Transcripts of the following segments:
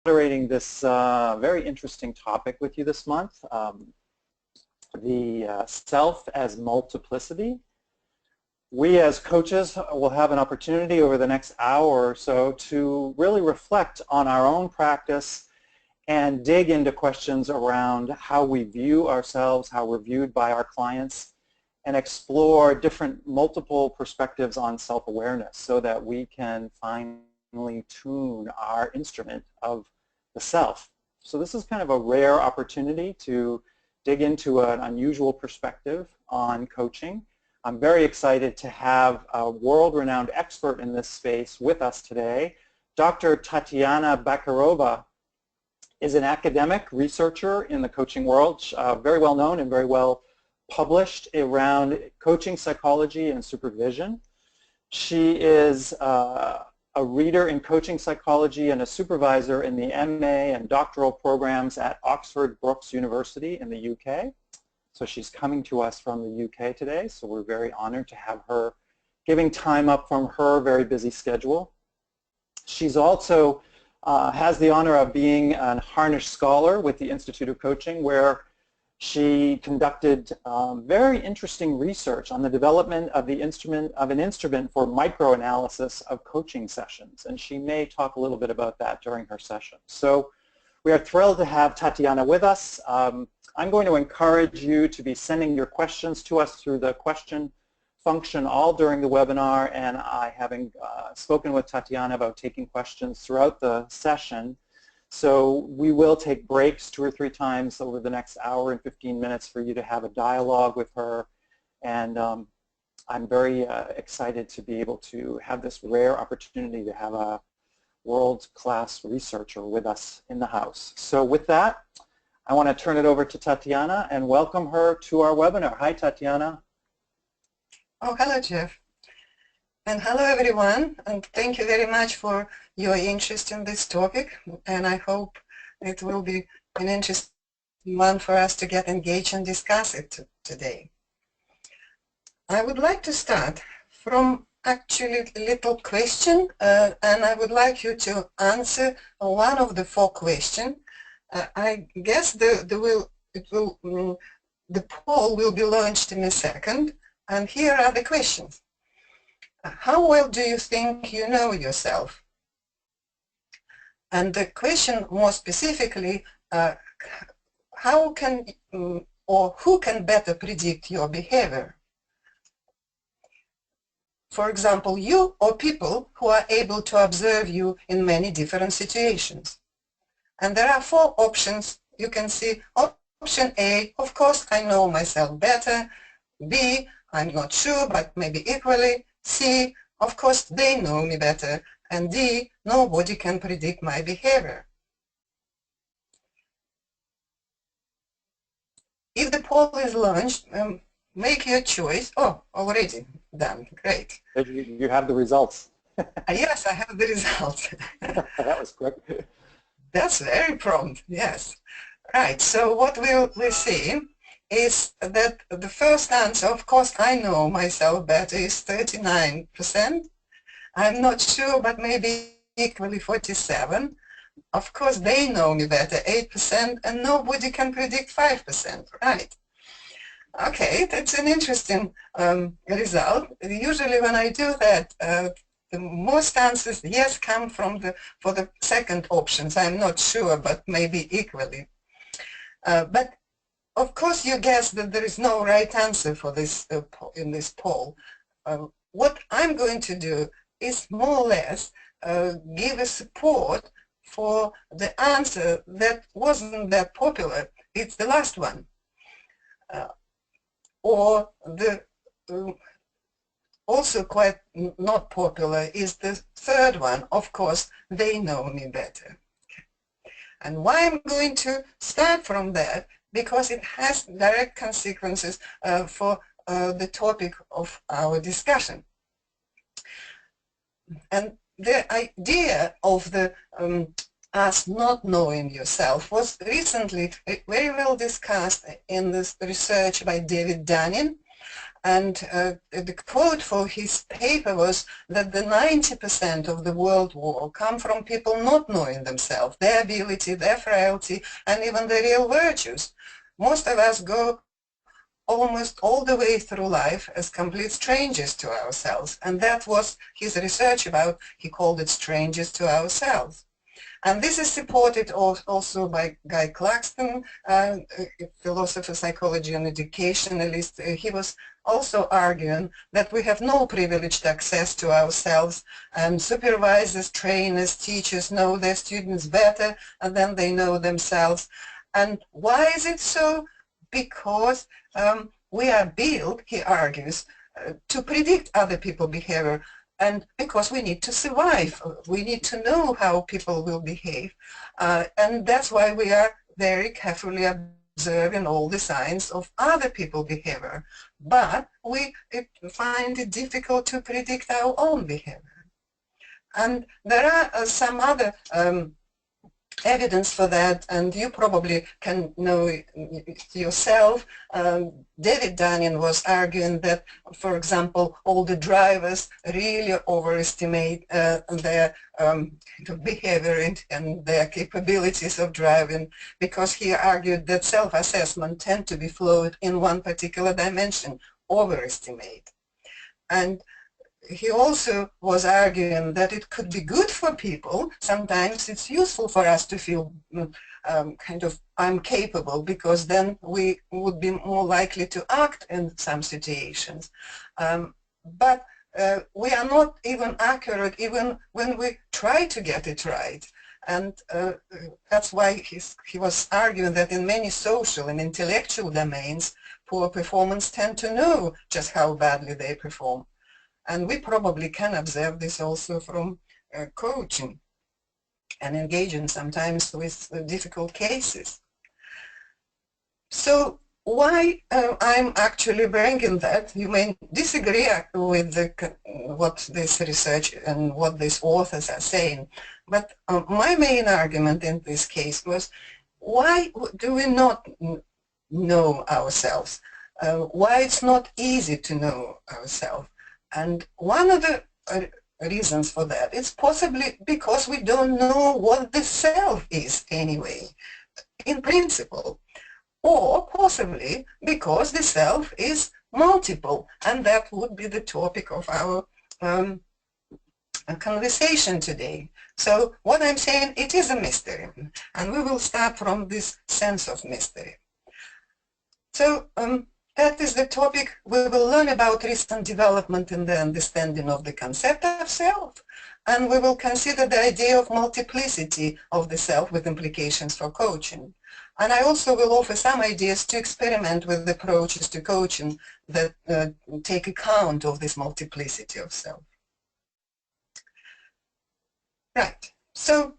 moderating this very interesting topic with you this month, the self as multiplicity. We as coaches will have an opportunity over the next hour or so to really reflect on our own practice and dig into questions around how we view ourselves, how we're viewed by our clients, and explore different multiple perspectives on self-awareness so that we can finally tune our instrument of the self. So this is kind of a rare opportunity to dig into an unusual perspective on coaching. I'm very excited to have a world-renowned expert in this space with us today. Dr. Tatiana Bachkirova is an academic researcher in the coaching world, very well known and very well published around coaching psychology and supervision. She is a reader in coaching psychology and a supervisor in the MA and doctoral programs at Oxford Brookes University in the UK. So she's coming to us from the UK today, so we're very honored to have her giving time up from her very busy schedule. She's also has the honor of being an Harnish Scholar with the Institute of Coaching, where she conducted very interesting research on the development of an instrument for microanalysis of coaching sessions, and she may talk a little bit about that during her session. So we are thrilled to have Tatiana with us. I'm going to encourage you to be sending your questions to us through the question function all during the webinar, and I having spoken with Tatiana about taking questions throughout the session. So we will take breaks 2 or 3 times over the next hour and 15 minutes for you to have a dialogue with her, and I'm very excited to be able to have this rare opportunity to have a world-class researcher with us in the house. So with that, I want to turn it over to Tatiana and welcome her to our webinar. Hi, Tatiana. Oh, hello, Jeff. And hello, everyone. And thank you very much for your interest in this topic. And I hope it will be an interesting one for us to get engaged and discuss it today. I would like to start from actually a little question, and I would like you to answer one of the 4 questions. I guess the poll will be launched in a second, and here are the questions. How well do you think you know yourself? And the question more specifically, how can or who can better predict your behavior? For example, you or people who are able to observe you in many different situations. And there are 4 options. You can see option A, of course, I know myself better. B, I'm not sure, but maybe equally. C, of course, they know me better. And D, nobody can predict my behavior. If the poll is launched, make your choice. Oh, already done. Great. You have the results. Yes, I have the results. That was quick. That's very prompt, yes. Right, so what we see is that the first answer, of course, I know myself better, is 39%. I'm not sure, but maybe equally 47%. Of course, they know me better, 8%, and nobody can predict 5%, right? Okay, that's an interesting result. Usually when I do that, the most answers, yes, come from for the second options. I'm not sure, but maybe equally. But of course, you guess that there is no right answer for this in this poll. What I'm going to do is more or less give a support for the answer that wasn't that popular. It's the last one. Or the also quite not popular is the third one. Of course, they know me better. And why I'm going to start from that, because it has direct consequences for the topic of our discussion. And the idea of the us not knowing yourself was recently very well discussed in this research by David Dunning, And the quote for his paper was that the 90% of the world war come from people not knowing themselves, their ability, their frailty, and even their real virtues. Most of us go almost all the way through life as complete strangers to ourselves. And that was his research about, he called it strangers to ourselves. And this is supported also by Guy Claxton, a philosopher, psychology, and educationalist. He was also arguing that we have no privileged access to ourselves, and supervisors, trainers, teachers know their students better than they know themselves. And why is it so? Because we are built, he argues, to predict other people's behavior, and because we need to survive. We need to know how people will behave. And that's why we are very carefully observing all the signs of other people's behavior. But we find it difficult to predict our own behavior. And there are some other evidence for that, and you probably can know it yourself. David Dunning was arguing that, for example, all the drivers really overestimate their behavior and their capabilities of driving, because he argued that self-assessment tend to be flawed in one particular dimension, overestimate. And he also was arguing that it could be good for people. Sometimes it's useful for us to feel kind of I'm capable, because then we would be more likely to act in some situations. But we are not even accurate even when we try to get it right. And that's why he was arguing that in many social and intellectual domains, poor performance tend to know just how badly they perform. And we probably can observe this also from coaching and engaging sometimes with difficult cases. So why I'm actually bringing that, you may disagree with what this research and what these authors are saying, but my main argument in this case was, why do we not know ourselves? Why it's not easy to know ourselves? And one of the reasons for that is possibly because we don't know what the self is anyway, in principle, or possibly because the self is multiple, and that would be the topic of our conversation today. So what I'm saying, it is a mystery, and we will start from this sense of mystery. So that is the topic. We will learn about recent development in the understanding of the concept of self, and we will consider the idea of multiplicity of the self with implications for coaching. And I also will offer some ideas to experiment with approaches to coaching that take account of this multiplicity of self. Right, so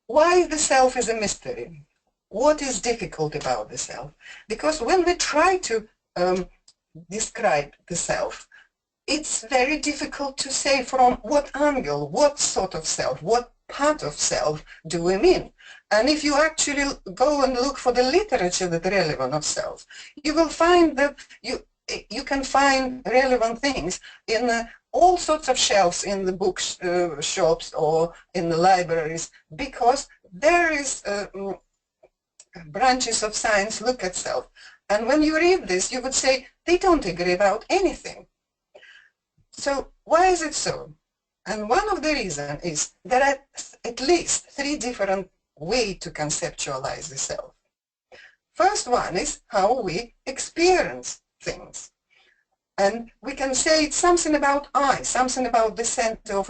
why the self is a mystery? What is difficult about the self? Because when we try to describe the self, it's very difficult to say from what angle, what sort of self, what part of self do we mean. And if you actually go and look for the literature that's relevant of self, you will find that you can find relevant things in all sorts of shelves in the bookshops or in the libraries, because there is branches of science look at self. And when you read this, you would say they don't agree about anything. So why is it so? And one of the reasons is there are at least 3 different ways to conceptualize the self. First one is how we experience things. And we can say it's something about I, something about the center of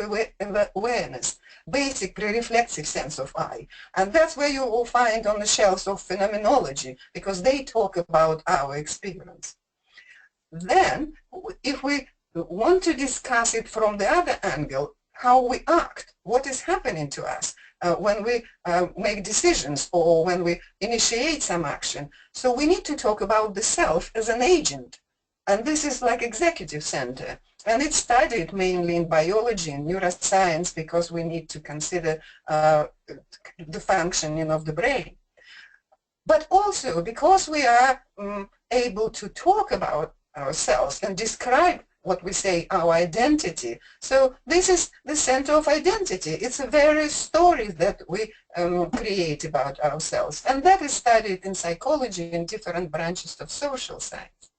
awareness, basic pre-reflexive sense of I. And that's where you will find on the shelves of phenomenology, because they talk about our experience. Then, if we want to discuss it from the other angle, how we act, what is happening to us when we make decisions or when we initiate some action. So we need to talk about the self as an agent. And this is like executive center. And it's studied mainly in biology and neuroscience, because we need to consider the functioning of the brain. But also because we are able to talk about ourselves and describe what we say, our identity. So this is the center of identity. It's a very story that we create about ourselves. And that is studied in psychology in different branches of social science.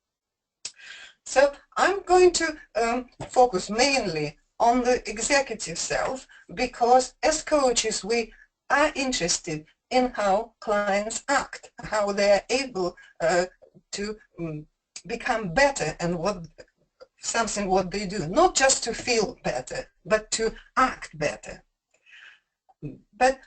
So I'm going to focus mainly on the executive self because as coaches we are interested in how clients act, how they are able to become better and what they do, not just to feel better, but to act better. But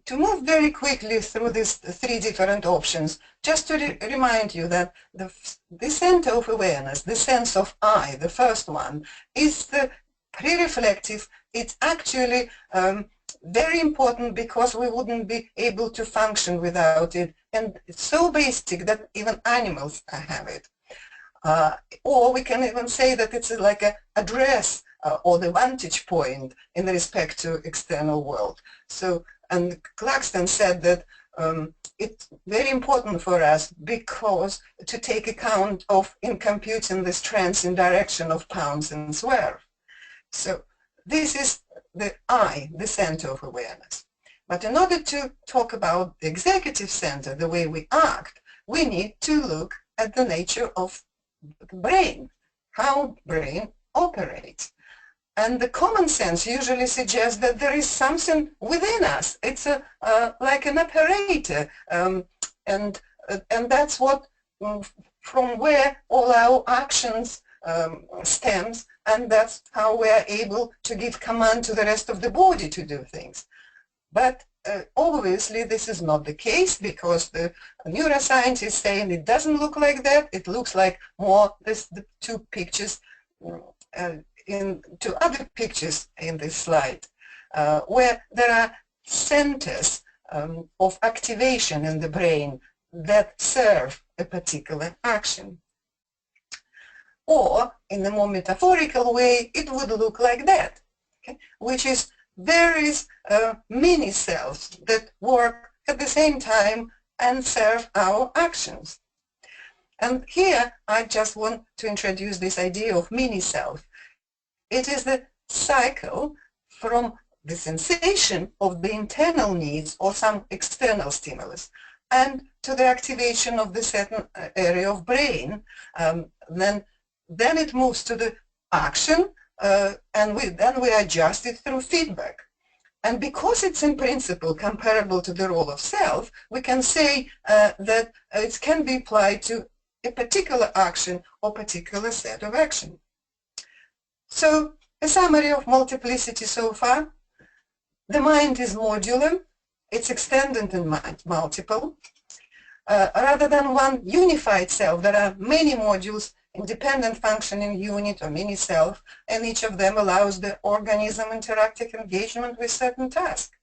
to move very quickly through these three different options, just to remind you that the center of awareness, the sense of I, the first one, is the pre-reflective. It's actually very important because we wouldn't be able to function without it. And it's so basic that even animals have it. Or we can even say that it's like an address or the vantage point in respect to external world. So, and Claxton said that it's very important for us because to take account of in computing the strengths in direction of pounds and swerve. So this is the I, the center of awareness. But in order to talk about the executive center, the way we act, we need to look at the nature of the brain, how brain operates. And the common sense usually suggests that there is something within us. It's like an operator, and that's what from where all our actions stems, and that's how we are able to give command to the rest of the body to do things. But obviously this is not the case because the neuroscientists saying it doesn't look like that. It looks like more the two pictures two other pictures in this slide where there are centers of activation in the brain that serve a particular action. Or in a more metaphorical way, it would look like that, okay? Which is there is mini cells that work at the same time and serve our actions. And here I just want to introduce this idea of mini self. It is the cycle from the sensation of the internal needs or some external stimulus and to the activation of the certain area of brain. Then it moves to the action and then we adjust it through feedback. And because it's in principle comparable to the role of self, we can say that it can be applied to a particular action or particular set of action. So, a summary of multiplicity so far. The mind is modular, it's extended in mind, multiple. Rather than one unified self, there are many modules, independent functioning unit or mini-self, and each of them allows the organism interactive engagement with certain tasks.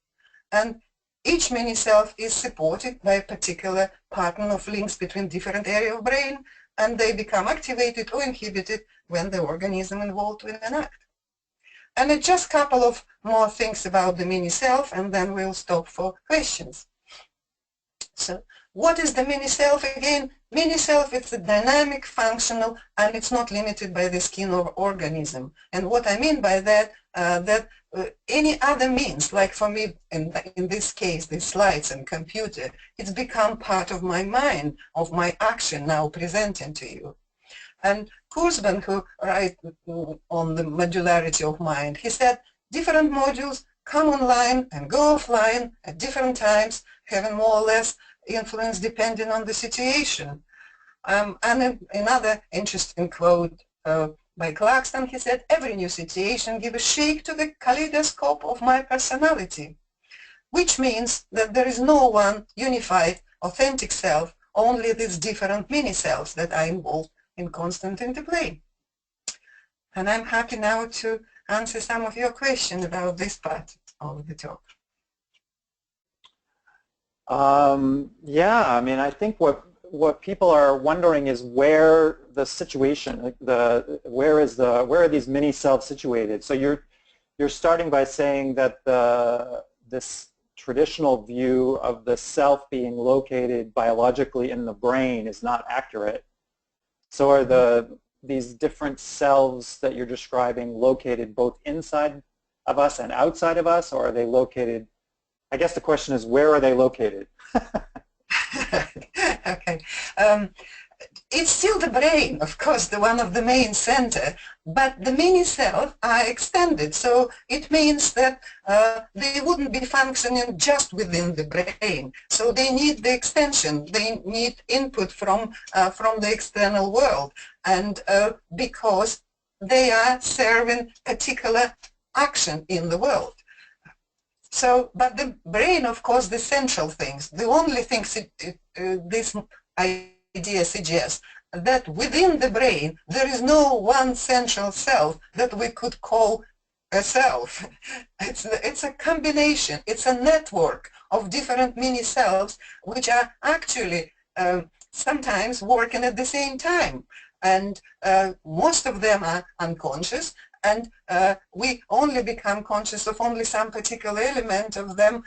And each mini-self is supported by a particular pattern of links between different areas of brain, and they become activated or inhibited when the organism involved with an act. And just a couple of more things about the mini-self, and then we'll stop for questions. So, what is the mini-self again? Mini-self is a dynamic, functional, and it's not limited by the skin or organism. And what I mean by that, any other means, like for me, in this case, the slides and computer, it's become part of my mind, of my action now presenting to you. And Kurzban, who writes on the modularity of mind, he said different modules come online and go offline at different times, having more or less influence depending on the situation. And another interesting quote by Clarkson, he said, every new situation gives a shake to the kaleidoscope of my personality, which means that there is no one unified, authentic self, only these different mini-selves that are involved in constant interplay. And I'm happy now to answer some of your questions about this part of the talk. Yeah, I mean, I think what people are wondering is where the situation, where are these mini selves situated? So you're starting by saying that this traditional view of the self being located biologically in the brain is not accurate. So are these different selves that you're describing located both inside of us and outside of us, or are they located, I guess the question is, where are they located? Okay. It's still the brain, of course, the one of the main center, but the mini cells are extended. So it means that they wouldn't be functioning just within the brain. So they need the extension. They need input from the external world, and because they are serving particular action in the world. So, but the brain, of course, the central things, the only things this idea suggests, that within the brain there is no one central self that we could call a self. It's a combination, it's a network of different mini selves which are actually sometimes working at the same time. And most of them are unconscious, and we only become conscious of only some particular element of them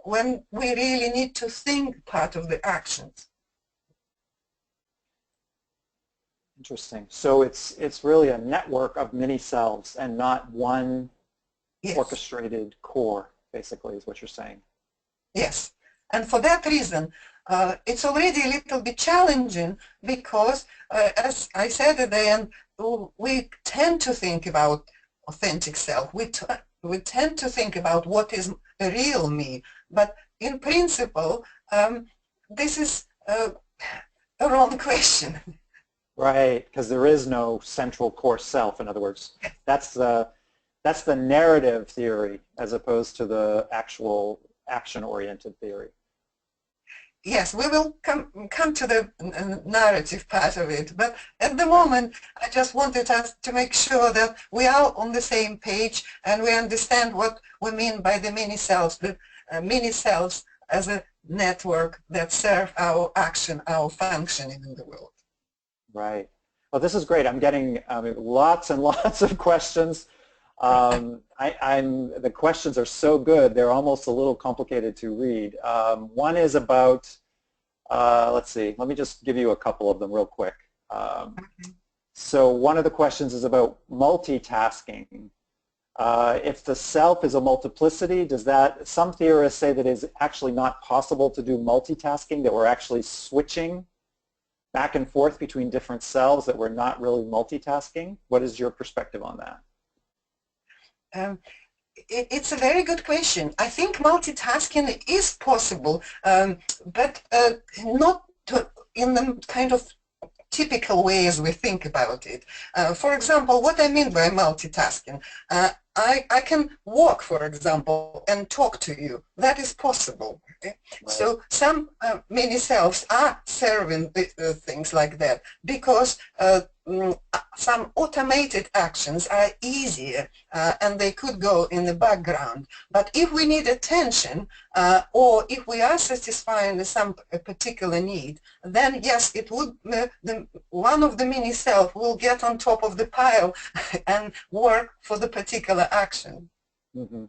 when we really need to think part of the actions. Interesting. So it's really a network of mini selves and not one Yes. orchestrated core, basically, is what you're saying. Yes. And for that reason, it's already a little bit challenging because, as I said at the end, we tend to think about authentic self. We tend to think about what is a real me. But in principle, this is a wrong question. Right, because there is no central core self, in other words. That's the narrative theory as opposed to the actual action-oriented theory. Yes, we will come to the narrative part of it, but at the moment I just wanted us to make sure that we are on the same page and we understand what we mean by the mini selves, the mini selves as a network that serve our action, our functioning in the world. Right. Well, this is great. I'm getting lots and lots of questions. The questions are so good, they're almost a little complicated to read. One is about, let's see, let me just give you a couple of them real quick. So one of the questions is about multitasking. If the self is a multiplicity, does that, some theorists say that it's actually not possible to do multitasking, that we're actually switching back and forth between different selves, that we're not really multitasking? What is your perspective on that? It's a very good question. I think multitasking is possible, but not in the kind of typical way as we think about it. For example, what I mean by multitasking, I can walk, for example, and talk to you. That is possible. Okay? Right. So some mini selves are serving things like that because some automated actions are easier and they could go in the background. But if we need attention or if we are satisfying some particular need, then yes, it would one of the mini self will get on top of the pile and work for the particular action. Mm-hmm.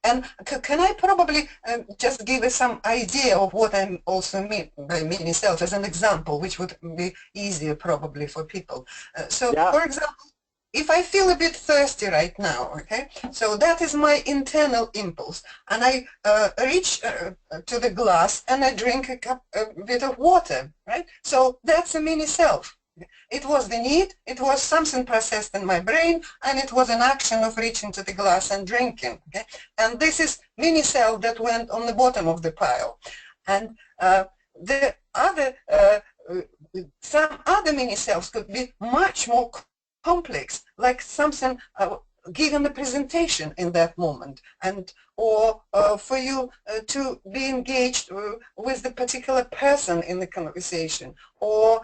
And can I probably just give you some idea of what I also mean by mini self as an example, which would be easier probably for people. For example, if I feel a bit thirsty right now, okay, so that is my internal impulse, and I reach to the glass and I drink a bit of water, right? So that's a mini self. It was the need, it was something processed in my brain, and it was an action of reaching to the glass and drinking. Okay? And this is mini self that went on the bottom of the pile. And the other, some other mini selves could be much more complex, like something given a presentation in that moment, and or for you to be engaged with the particular person in the conversation, or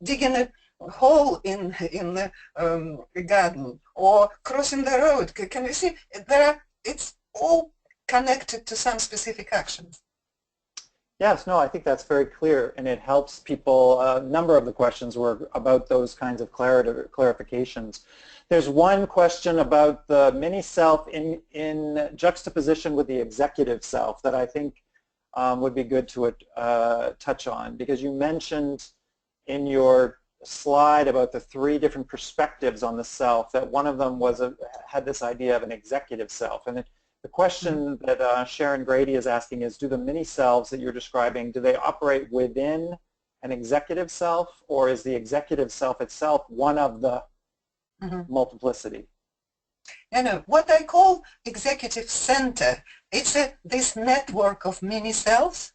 digging a hole in the garden, or crossing the road. Can you see? It's all connected to some specific actions. Yes, no, I think that's very clear, and it helps people. A number of the questions were about those kinds of clarifications. There's one question about the mini self in juxtaposition with the executive self that I think would be good to touch on, because you mentioned in your slide about the 3 different perspectives on the self, that one of them was had this idea of an executive self. And the question that Sharon Grady is asking is, do the mini-selves that you're describing, do they operate within an executive self, or is the executive self itself one of the multiplicity? What I call executive center, it's this network of mini-selves,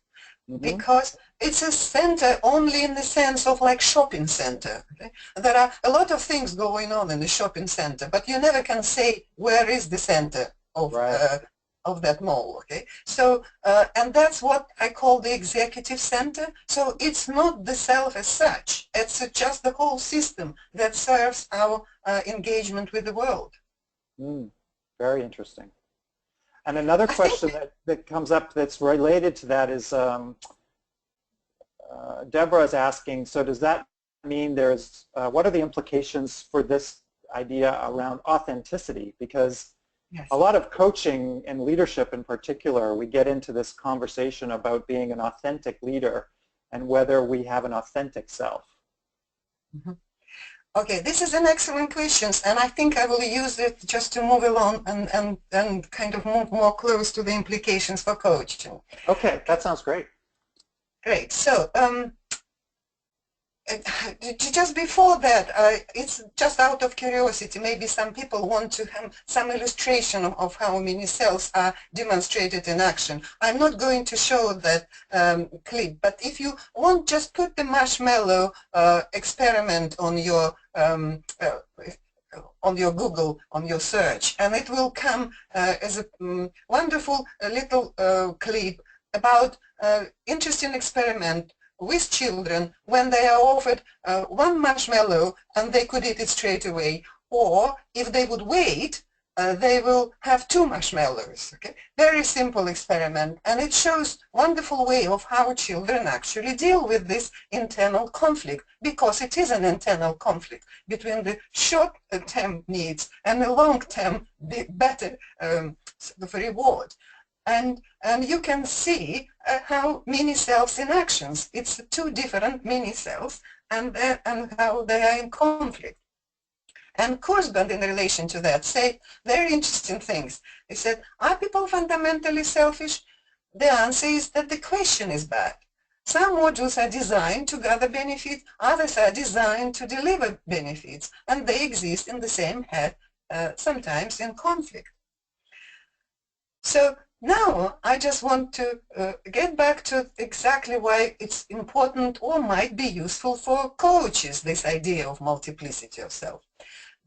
because it's a center only in the sense of like shopping center. Okay? There are a lot of things going on in the shopping center, but you never can say where is the center of that mall. Okay, so and that's what I call the executive center. So it's not the self as such; it's just the whole system that serves our engagement with the world. Very interesting. And another question that comes up that's related to that is Deborah is asking, so does that mean there's, what are the implications for this idea around authenticity? Because a lot of coaching and leadership in particular, we get into this conversation about being an authentic leader and whether we have an authentic self. Okay, this is an excellent question, and I think I will use it just to move along and kind of move more close to the implications for coaching. Okay, that sounds great. Great. So just before that, it's just out of curiosity, maybe some people want to have some illustration of how mini cells are demonstrated in action. I'm not going to show that clip, but if you want, just put the marshmallow experiment on your Google, on your search, and it will come as a wonderful little clip about interesting experiment with children when they are offered one marshmallow and they could eat it straight away, or if they would wait, they will have 2 marshmallows. Okay, very simple experiment, and it shows wonderful way of how children actually deal with this internal conflict, because it is an internal conflict between the short-term needs and the long-term better reward. And you can see how mini-selves in actions. It's 2 different mini-selves and how they are in conflict. And Kurzban, in relation to that, said very interesting things. He said, are people fundamentally selfish? The answer is that the question is bad. Some modules are designed to gather benefits, others are designed to deliver benefits, and they exist in the same head, sometimes in conflict. So now I just want to get back to exactly why it's important or might be useful for coaches, this idea of multiplicity of self.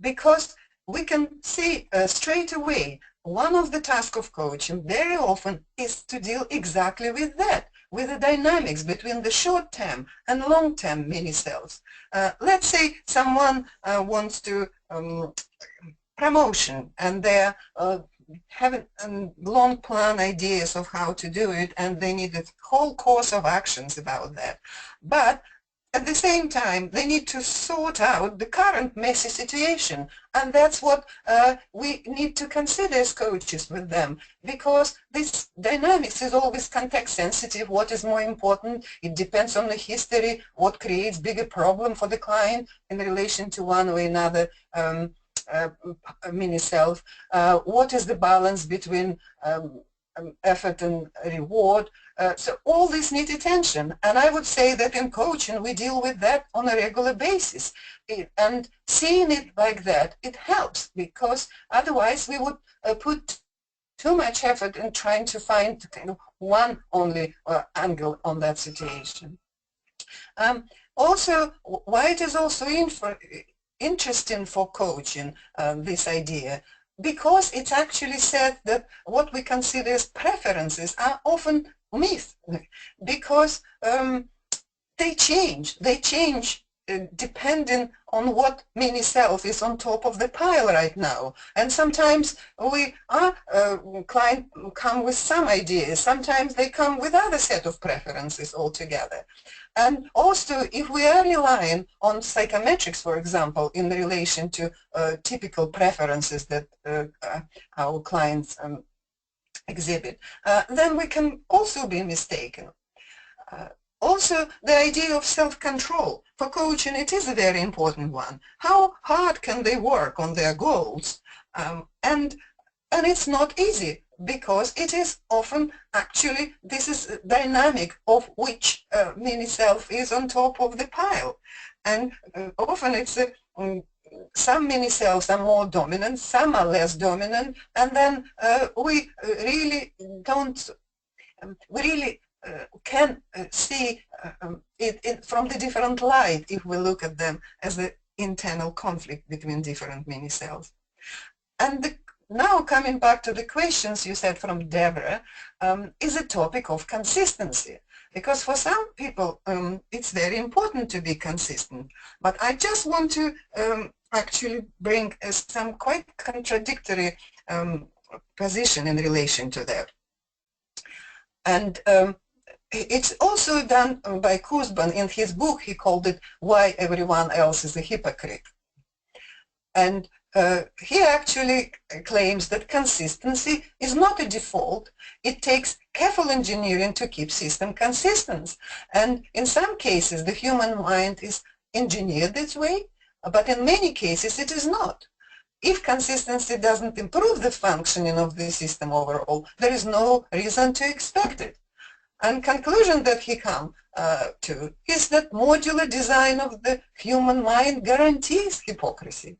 Because we can see straight away, one of the tasks of coaching very often is to deal exactly with that, with the dynamics between the short-term and long-term mini-selves. Let's say someone wants to promotion, and they're having long plan ideas of how to do it, and they need a whole course of actions about that. But at the same time, they need to sort out the current messy situation, and that's what we need to consider as coaches with them, because this dynamics is always context sensitive. What is more important? It depends on the history, what creates bigger problem for the client in relation to one or another mini-self. What is the balance between effort and reward? So all this needs attention, and I would say that in coaching we deal with that on a regular basis, and seeing it like that, it helps, because otherwise we would put too much effort in trying to find kind of one only angle on that situation. Also, why it is also interesting for coaching, this idea, because it's actually said that what we consider as preferences are often myth, because they change depending on what mini-self is on top of the pile right now. And sometimes clients come with some ideas, sometimes they come with other set of preferences altogether. And also, if we are relying on psychometrics, for example, in relation to typical preferences that our clients exhibit, then we can also be mistaken. Also, the idea of self-control. For coaching, it is a very important one. How hard can they work on their goals? And it's not easy, because it is often actually, this is a dynamic of which mini-self is on top of the pile. And often it's some mini-selves are more dominant, some are less dominant, and then we really don't, we really can see it from the different light if we look at them as the internal conflict between different mini-cells. And now coming back to the questions you said from Deborah, is a topic of consistency. Because for some people, it's very important to be consistent. But I just want to actually bring some quite contradictory position in relation to that. And it's also done by Kurzban in his book. He called it "Why Everyone Else is a Hypocrite." And he actually claims that consistency is not a default. It takes careful engineering to keep system consistent. And in some cases, the human mind is engineered this way, but in many cases, it is not. If consistency doesn't improve the functioning of the system overall, there is no reason to expect it. And conclusion that he come to is that modular design of the human mind guarantees hypocrisy.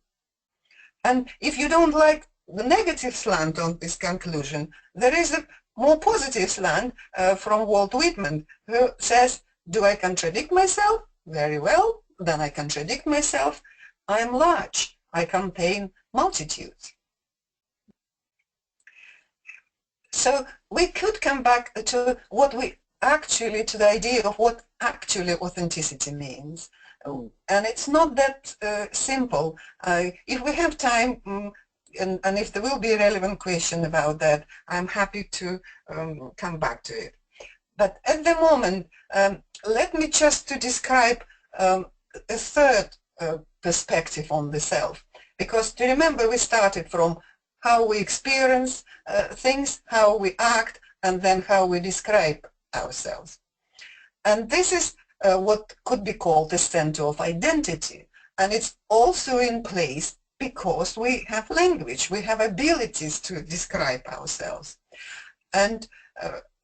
And if you don't like the negative slant on this conclusion, there is a more positive slant from Walt Whitman, who says, do I contradict myself? Very well, then I contradict myself. I am large. I contain multitudes. So we could come back to what we actually, to the idea of what actually authenticity means. And it's not that simple. If we have time, and if there will be a relevant question about that, I'm happy to come back to it. But at the moment, let me just to describe a third perspective on the self. Because to remember, we started from how we experience things, how we act, and then how we describe ourselves. And this is what could be called the center of identity. And it's also in place because we have language, we have abilities to describe ourselves. And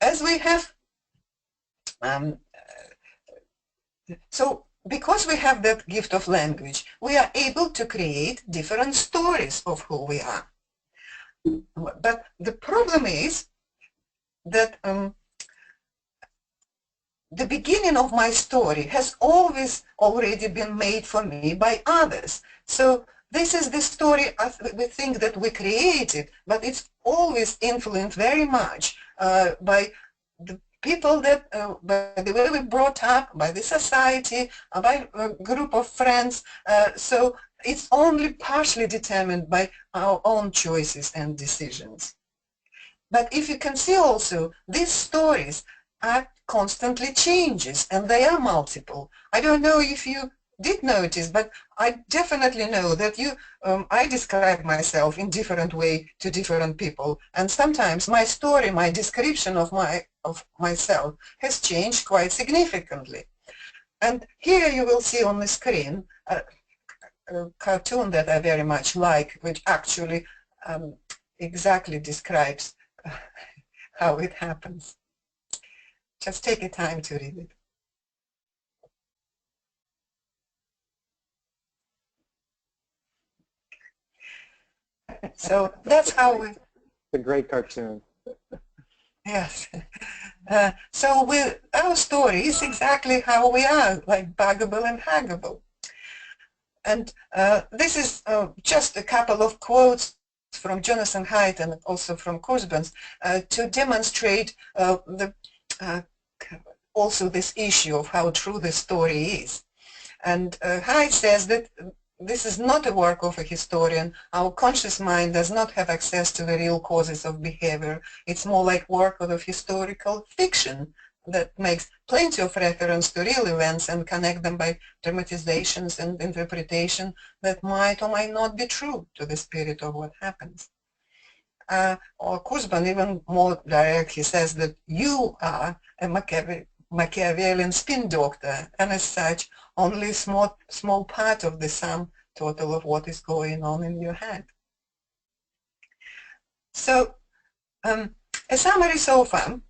as we have, so because we have that gift of language, we are able to create different stories of who we are. But the problem is that the beginning of my story has always already been made for me by others. So this is the story we think that we created, but it's always influenced very much by the people that, by the way we brought up, by the society, by a group of friends. So it's only partially determined by our own choices and decisions. But if you can see also, these stories are constantly changes, and they are multiple. I don't know if you did notice, but I definitely know that I describe myself in different way to different people, and sometimes my story, my description of myself has changed quite significantly. And here you will see on the screen a cartoon that I very much like, which actually exactly describes how it happens. Just take a time to read it. So that's how we... It's a great cartoon. Yes. So with our story is exactly how we are, like buggable and huggable. And this is just a couple of quotes from Jonathan Haidt and also from Kurzban to demonstrate also this issue of how true the story is. And Haidt says that this is not a work of a historian. Our conscious mind does not have access to the real causes of behavior. It's more like work of historical fiction that makes plenty of reference to real events and connect them by dramatizations and interpretation that might or might not be true to the spirit of what happens. Or Kurzban, even more direct, he says that you are a Machiavellian spin doctor, and as such, only a small part of the sum total of what is going on in your head. So, a summary so far.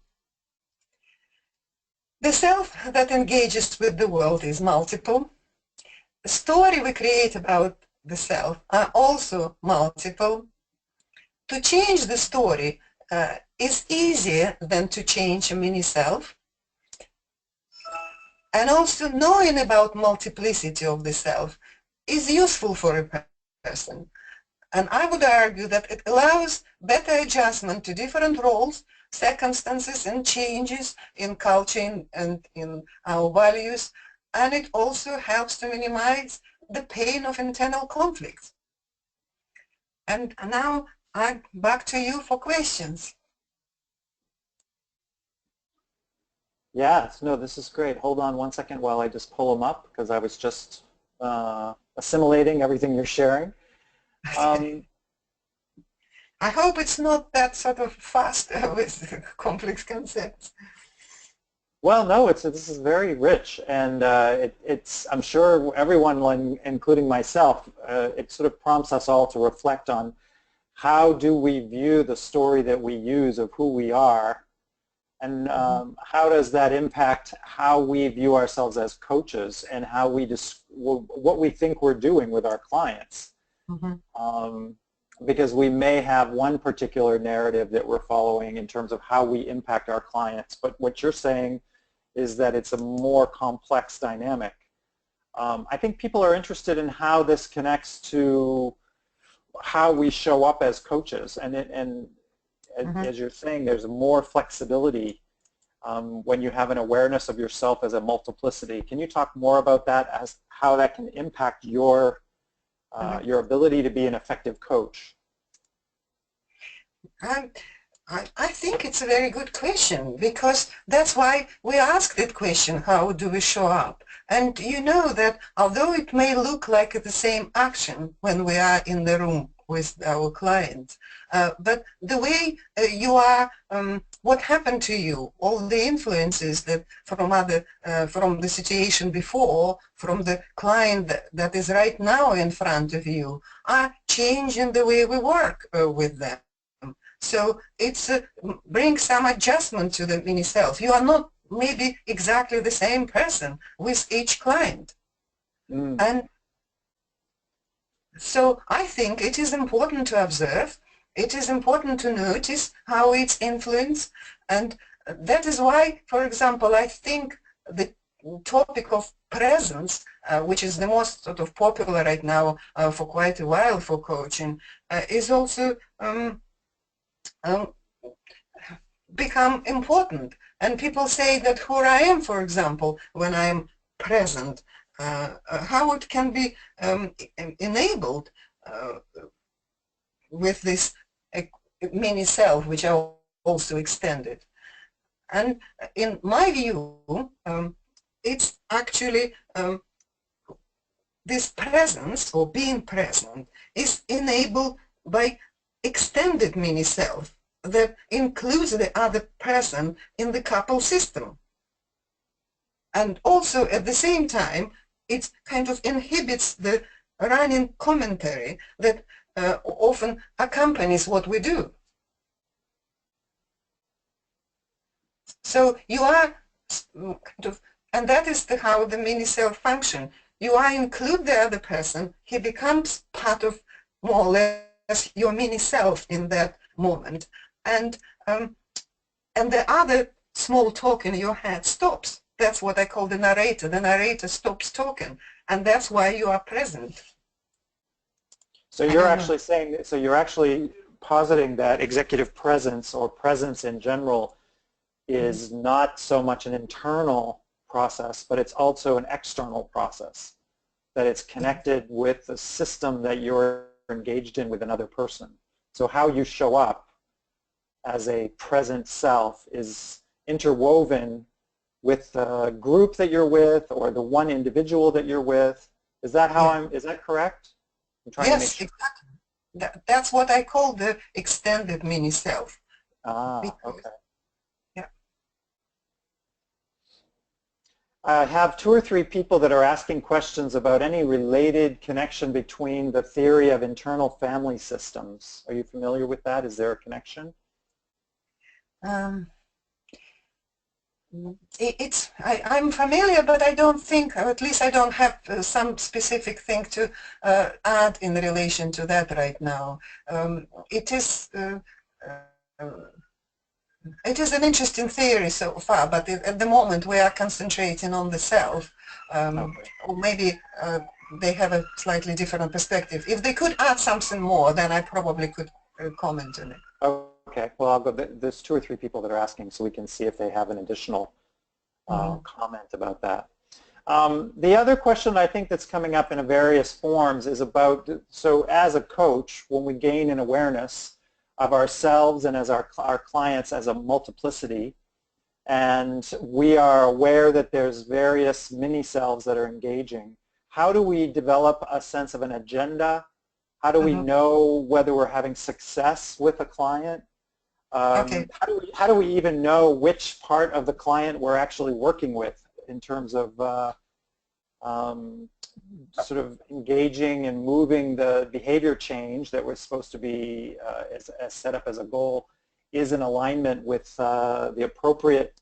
The self that engages with the world is multiple. The story we create about the self are also multiple. To change the story is easier than to change a mini-self. And also knowing about multiplicity of the self is useful for a person. And I would argue that it allows better adjustment to different roles, circumstances, and changes in culture and in our values. And it also helps to minimize the pain of internal conflicts. And now I'm back to you for questions. Yes, no, this is great. Hold on one second while I just pull them up because I was just assimilating everything you're sharing. I hope it's not that sort of fast with complex concepts. Well, no, this is very rich, and I'm sure everyone, including myself, it sort of prompts us all to reflect on how do we view the story that we use of who we are, and how does that impact how we view ourselves as coaches and how what we think we're doing with our clients. Because we may have one particular narrative that we're following in terms of how we impact our clients, but what you're saying is that it's a more complex dynamic. I think people are interested in how this connects to how we show up as coaches, and as you're saying, there's more flexibility when you have an awareness of yourself as a multiplicity. Can you talk more about that, as how that can impact your ability to be an effective coach? I think it's a very good question, because that's why we ask that question, how do we show up? And you know that although it may look like the same action when we are in the room with our clients, but the way you are, what happened to you, all the influences that from the situation before, from the client that is right now in front of you, are changing the way we work with them. So it's brings some adjustment to the mini self. You are not maybe exactly the same person with each client. And so I think it is important to observe, it is important to notice how it's influenced, and that is why, for example, I think the topic of presence, which is the most sort of popular right now for quite a while for coaching, is also become important. And people say that who I am, for example, when I'm present, how it can be enabled with this mini self, which I also extended. And in my view, it's actually this presence, or being present, is enabled by extended mini self that includes the other person in the couple system. And also at the same time, it kind of inhibits the running commentary that often accompanies what we do. So you are kind of, and that is how the mini self function. You are include the other person, he becomes part of more or less your mini self in that moment, and the other small talk in your head stops. That's what I call the narrator. The narrator stops talking, and that's why you are present. So you're actually saying, so you're actually positing that executive presence, or presence in general, is not so much an internal process, but it's also an external process, that it's connected with the system that you're engaged in with another person. So how you show up as a present self is interwoven with the group that you're with, or the one individual that you're with. Is that how is that correct? I'm trying to make sure. Exactly. That's what I call the extended mini self. Okay. Yeah. have 2 or 3 people that are asking questions about any related connection between the theory of internal family systems. Are you familiar with that? Is there a connection? I'm familiar, but I don't think, or at least I don't have some specific thing to add in relation to that right now. It is an interesting theory so far, but at the moment we are concentrating on the self. Or maybe they have a slightly different perspective. If they could add something more, then I probably could comment on it. Okay, well, I'll go. There's 2 or 3 people that are asking, so we can see if they have an additional comment about that. The other question I think that's coming up in various forms is about, so as a coach, when we gain an awareness of ourselves and as our clients as a multiplicity, and we are aware that there's various mini-selves that are engaging, how do we develop a sense of an agenda? How do we know whether we're having success with a client? Okay. How do we even know which part of the client we're actually working with in terms of sort of engaging and moving the behavior change that was supposed to be as set up as a goal is in alignment with the appropriate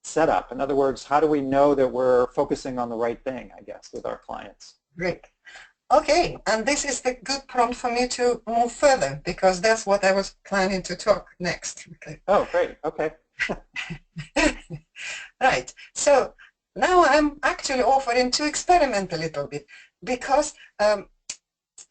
setup? In other words, how do we know that we're focusing on the right thing, I guess, with our clients? Great. Okay, and this is the good prompt for me to move further, because that's what I was planning to talk next. Okay. Oh, great. Okay. Right. So now I'm actually offering to experiment a little bit, because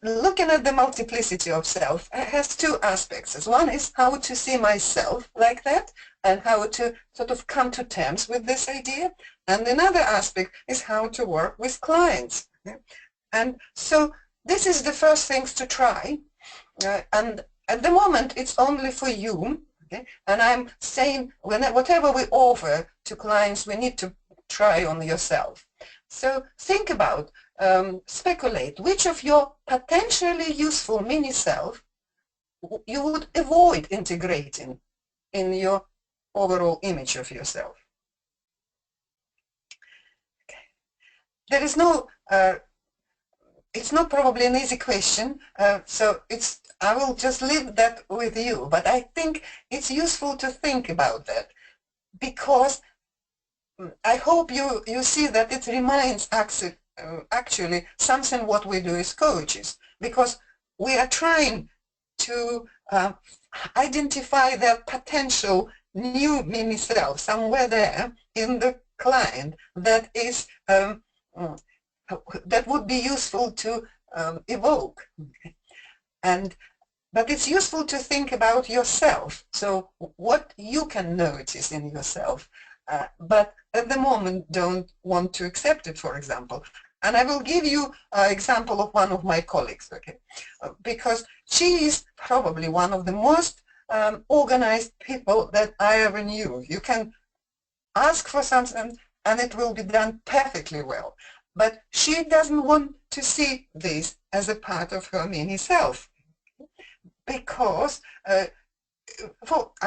looking at the multiplicity of self has 2 aspects. One is how to see myself like that, and how to sort of come to terms with this idea. And another aspect is how to work with clients. Okay? And so this is the first things to try, and at the moment it's only for you, okay? And I'm saying whatever we offer to clients, we need to try on yourself. So think about, speculate, which of your potentially useful mini-self you would avoid integrating in your overall image of yourself. Okay. There is no it's not probably an easy question, so I will just leave that with you. But I think it's useful to think about that, because I hope you see that it reminds actually something what we do as coaches, because we are trying to identify the potential new mini self somewhere there in the client that is that would be useful to evoke. But it's useful to think about yourself, so what you can notice in yourself, but at the moment don't want to accept it, for example. And I will give you an example of one of my colleagues, okay? Because she is probably one of the most organized people that I ever knew. You can ask for something and it will be done perfectly well. But she doesn't want to see this as a part of her mini self, because I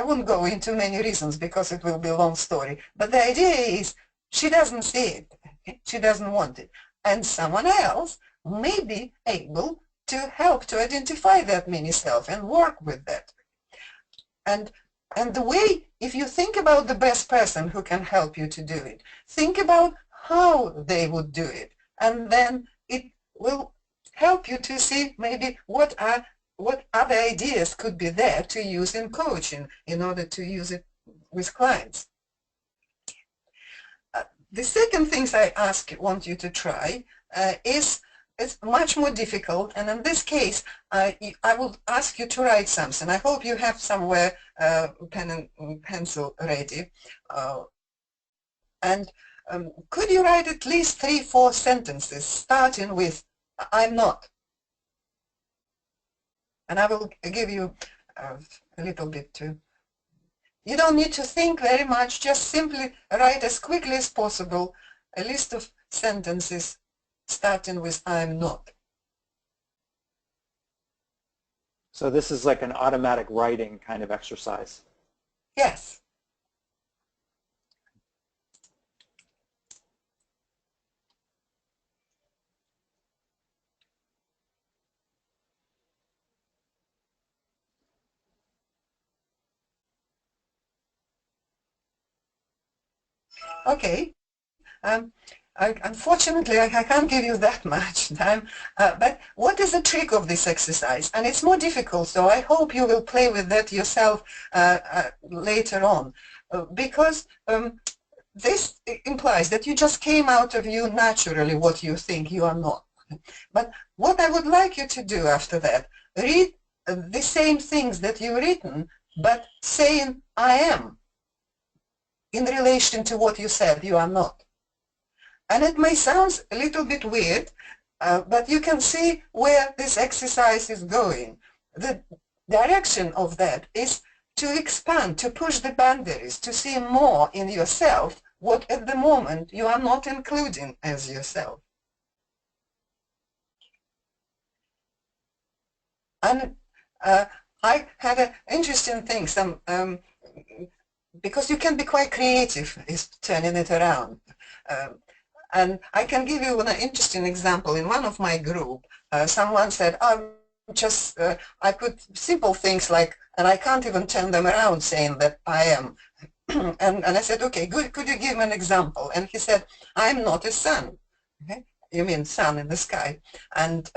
won't go into many reasons because it will be a long story, but the idea is she doesn't see it, she doesn't want it, and someone else may be able to help to identify that mini self and work with that. And the way, if you think about the best person who can help you to do it, think about how they would do it, and then it will help you to see maybe what other ideas could be there to use in coaching in order to use it with clients. The second thing I want you to try is it's much more difficult, and in this case I will ask you to write something. I hope you have somewhere pen and pencil ready, and could you write at least 3-4 sentences starting with "I'm not"? And I will give you a little bit too. You don't need to think very much, just simply write as quickly as possible a list of sentences starting with "I'm not." So this is like an automatic writing kind of exercise. Yes. Okay. Unfortunately, I can't give you that much time, but what is the trick of this exercise? And it's more difficult, so I hope you will play with that yourself later on, because this implies that you just came out of you naturally what you think you are not. But what I would like you to do after that, read the same things that you've written, but saying I am in relation to what you said you are not. And it may sound a little bit weird, but you can see where this exercise is going. The direction of that is to expand, to push the boundaries, to see more in yourself what at the moment you are not including as yourself. And I had an interesting thing, because you can be quite creative is turning it around. And I can give you an interesting example. In one of my group, someone said, I put simple things like, and I can't even turn them around saying that I am. and I said, okay, good, could you give an example? And he said, I'm not a sun. Okay? You mean sun in the sky. And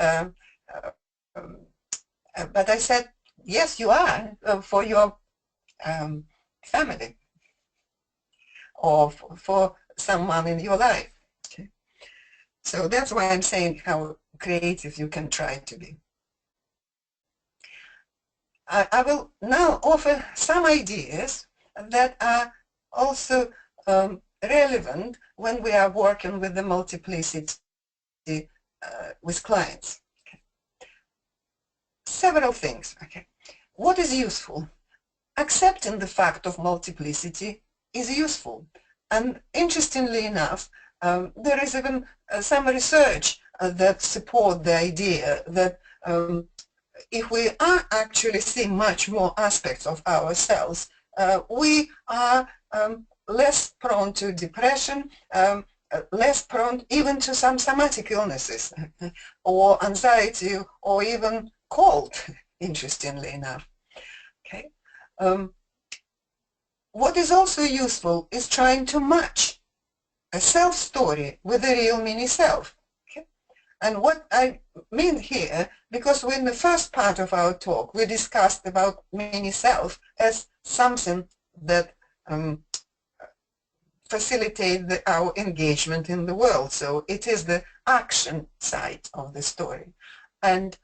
but I said, yes, you are for your family or for someone in your life. Okay? So that's why I'm saying how creative you can try to be. I will now offer some ideas that are also relevant when we are working with the multiplicity with clients. Okay. Several things. Okay. What is useful? Accepting the fact of multiplicity is useful. And interestingly enough, there is even some research that support the idea that if we are actually seeing much more aspects of ourselves, we are less prone to depression, less prone even to some somatic illnesses or anxiety or even cold, interestingly enough. Okay. What is also useful is trying to match a self-story with a real mini-self. Okay? And what I mean here, because in the first part of our talk, we discussed about mini-self as something that facilitates our engagement in the world. So it is the action side of the story. And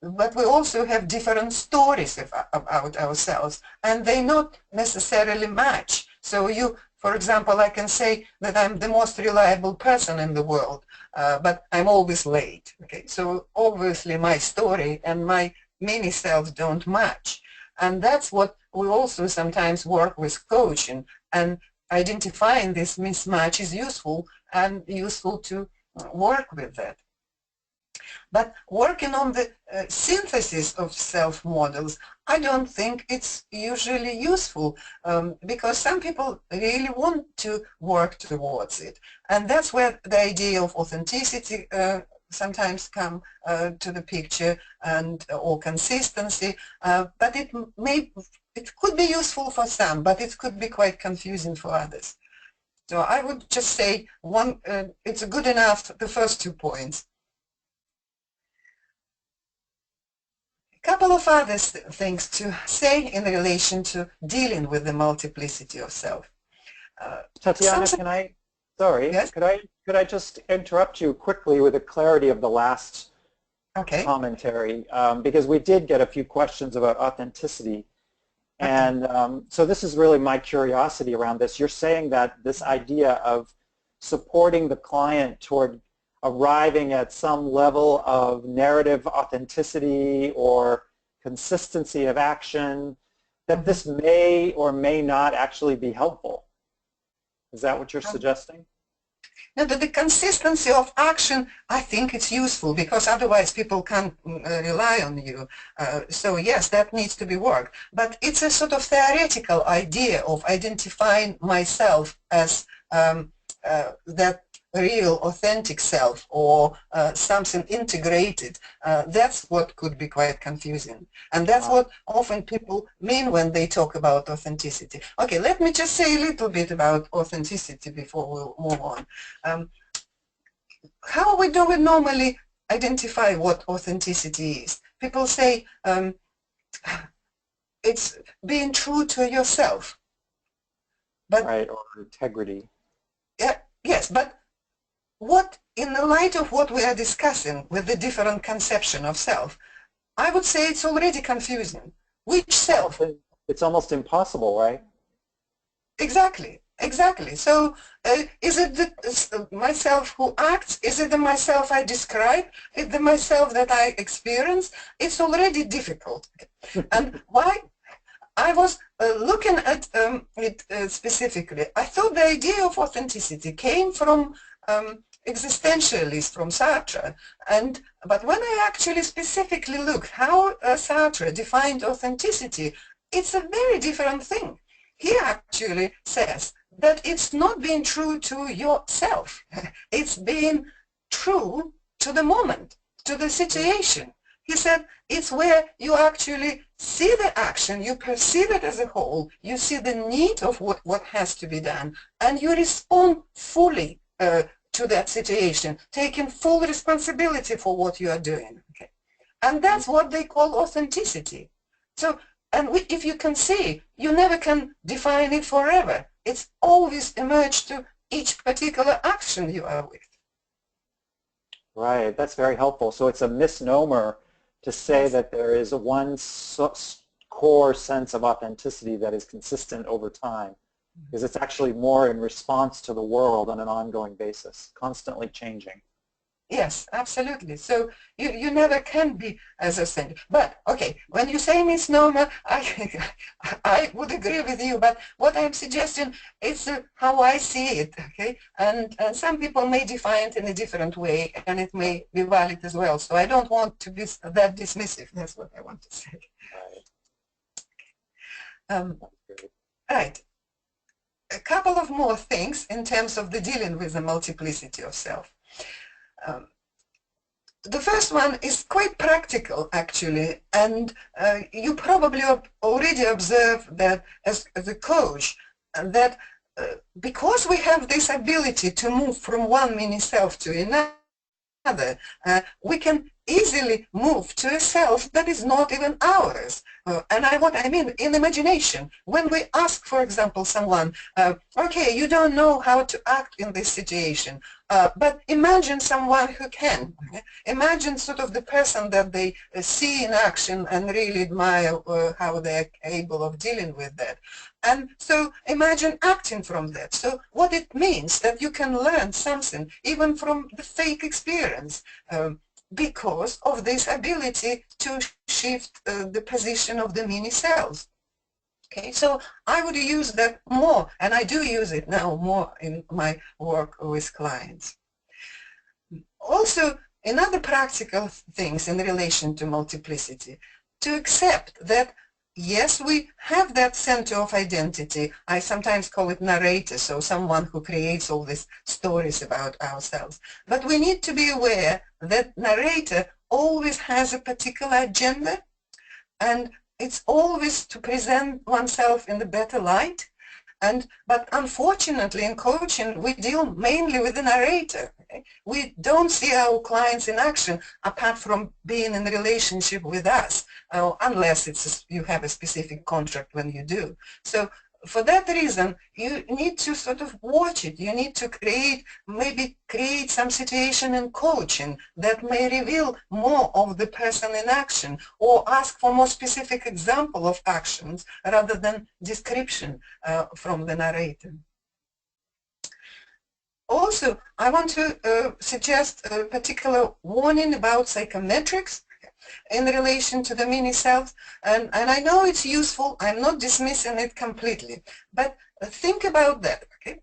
but we also have different stories about ourselves, and they not necessarily match. So you, for example, I can say that I'm the most reliable person in the world, but I'm always late. Okay, so obviously my story and my mini self don't match, and that's what we also sometimes work with coaching, and identifying this mismatch is useful and useful to work with that. But working on the synthesis of self-models, I don't think it's usually useful because some people really want to work towards it. And that's where the idea of authenticity sometimes come to the picture, and or consistency. But it could be useful for some, but it could be quite confusing for others. So I would just say it's good enough, the first 2 points. Couple of other things to say in relation to dealing with the multiplicity of self. Tatiana, Yes? could I just interrupt you quickly with the clarity of the last commentary, because we did get a few questions about authenticity. And so this is really my curiosity around this. You're saying that this idea of supporting the client toward arriving at some level of narrative authenticity or consistency of action, that this may or may not actually be helpful. Is that what you're suggesting? No, but the consistency of action, I think it's useful because otherwise people can't rely on you. So yes, that needs to be worked. But it's a sort of theoretical idea of identifying myself as that real authentic self or something integrated, that's what could be quite confusing. And that's what often people mean when they talk about authenticity. Okay, let me just say a little bit about authenticity before we'll move on. How do we normally identify what authenticity is? People say it's being true to yourself. But, right, or integrity. Yeah, yes, but what, in the light of what we are discussing with the different conception of self, I would say it's already confusing. Which self? It's almost impossible, right? Exactly, exactly. So is it the myself who acts? Is it the myself I describe? Is it the myself that I experience? It's already difficult. And why? I was looking at it specifically. I thought the idea of authenticity came from existentialists, from Sartre. But when I actually specifically looked how Sartre defined authenticity, it's a very different thing. He actually says that it's not being true to yourself. It's being true to the moment, to the situation. He said it's where you actually see the action, you perceive it as a whole, you see the need of what has to be done, and you respond fully to that situation, taking full responsibility for what you are doing. Okay? And that's what they call authenticity. So, and if you can see, you never can define it forever. It's always emerged to each particular action you are with. Right, that's very helpful. So it's a misnomer to say that there is one core sense of authenticity that is consistent over time, because it's actually more in response to the world on an ongoing basis, constantly changing. Yes, absolutely. So you never can be as authentic. But, okay, when you say misnomer, I would agree with you, but what I'm suggesting is how I see it, okay? And some people may define it in a different way, and it may be valid as well. So I don't want to be that dismissive. That's what I want to say. Right. A couple of more things in terms of the dealing with the multiplicity of self. The first one is quite practical, actually, and you probably already observed that as a coach, that because we have this ability to move from one mini-self to another, we can easily move to a self that is not even ours. And what I mean in imagination, when we ask, for example, someone, okay, you don't know how to act in this situation, but imagine someone who can. Imagine sort of the person that they see in action and really admire how they're able of dealing with that. And so imagine acting from that. So what it means that you can learn something even from the fake experience because of this ability to shift the position of the mini cells. Okay, so I would use that more, and I do use it now more in my work with clients. Also, another practical things in relation to multiplicity, to accept that yes, we have that center of identity. I sometimes call it narrator, so someone who creates all these stories about ourselves. But we need to be aware that narrator always has a particular agenda, and it's always to present oneself in the better light. But unfortunately, in coaching, we deal mainly with the narrator. Okay? We don't see our clients in action apart from being in a relationship with us, unless you have a specific contract when you do. So for that reason, you need to sort of watch it. You need to maybe create some situation in coaching that may reveal more of the person in action, or ask for more specific example of actions rather than description from the narrator. Also, I want to suggest a particular warning about psychometrics in relation to the mini-self, and I know it's useful. I'm not dismissing it completely, but think about that, okay?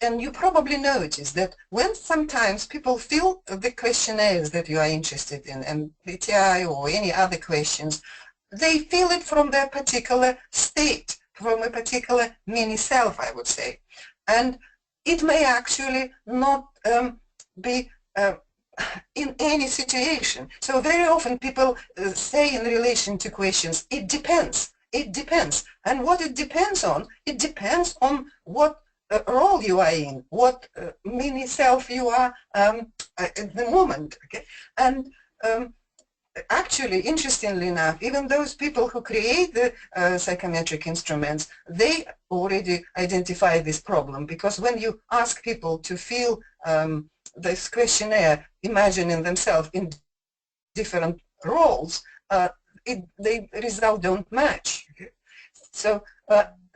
And you probably notice that when sometimes people fill the questionnaires that you are interested in, MBTI or any other questions, they fill it from their particular state, from a particular mini-self, I would say. And it may actually not be in any situation. So very often people say in relation to questions, it depends. It depends. And what it depends on? It depends on what role you are in, what mini self you are at the moment. Okay? And actually, interestingly enough, even those people who create the psychometric instruments, they already identify this problem, because when you ask people to fill this questionnaire, imagining themselves in different roles, the results don't match. Okay? So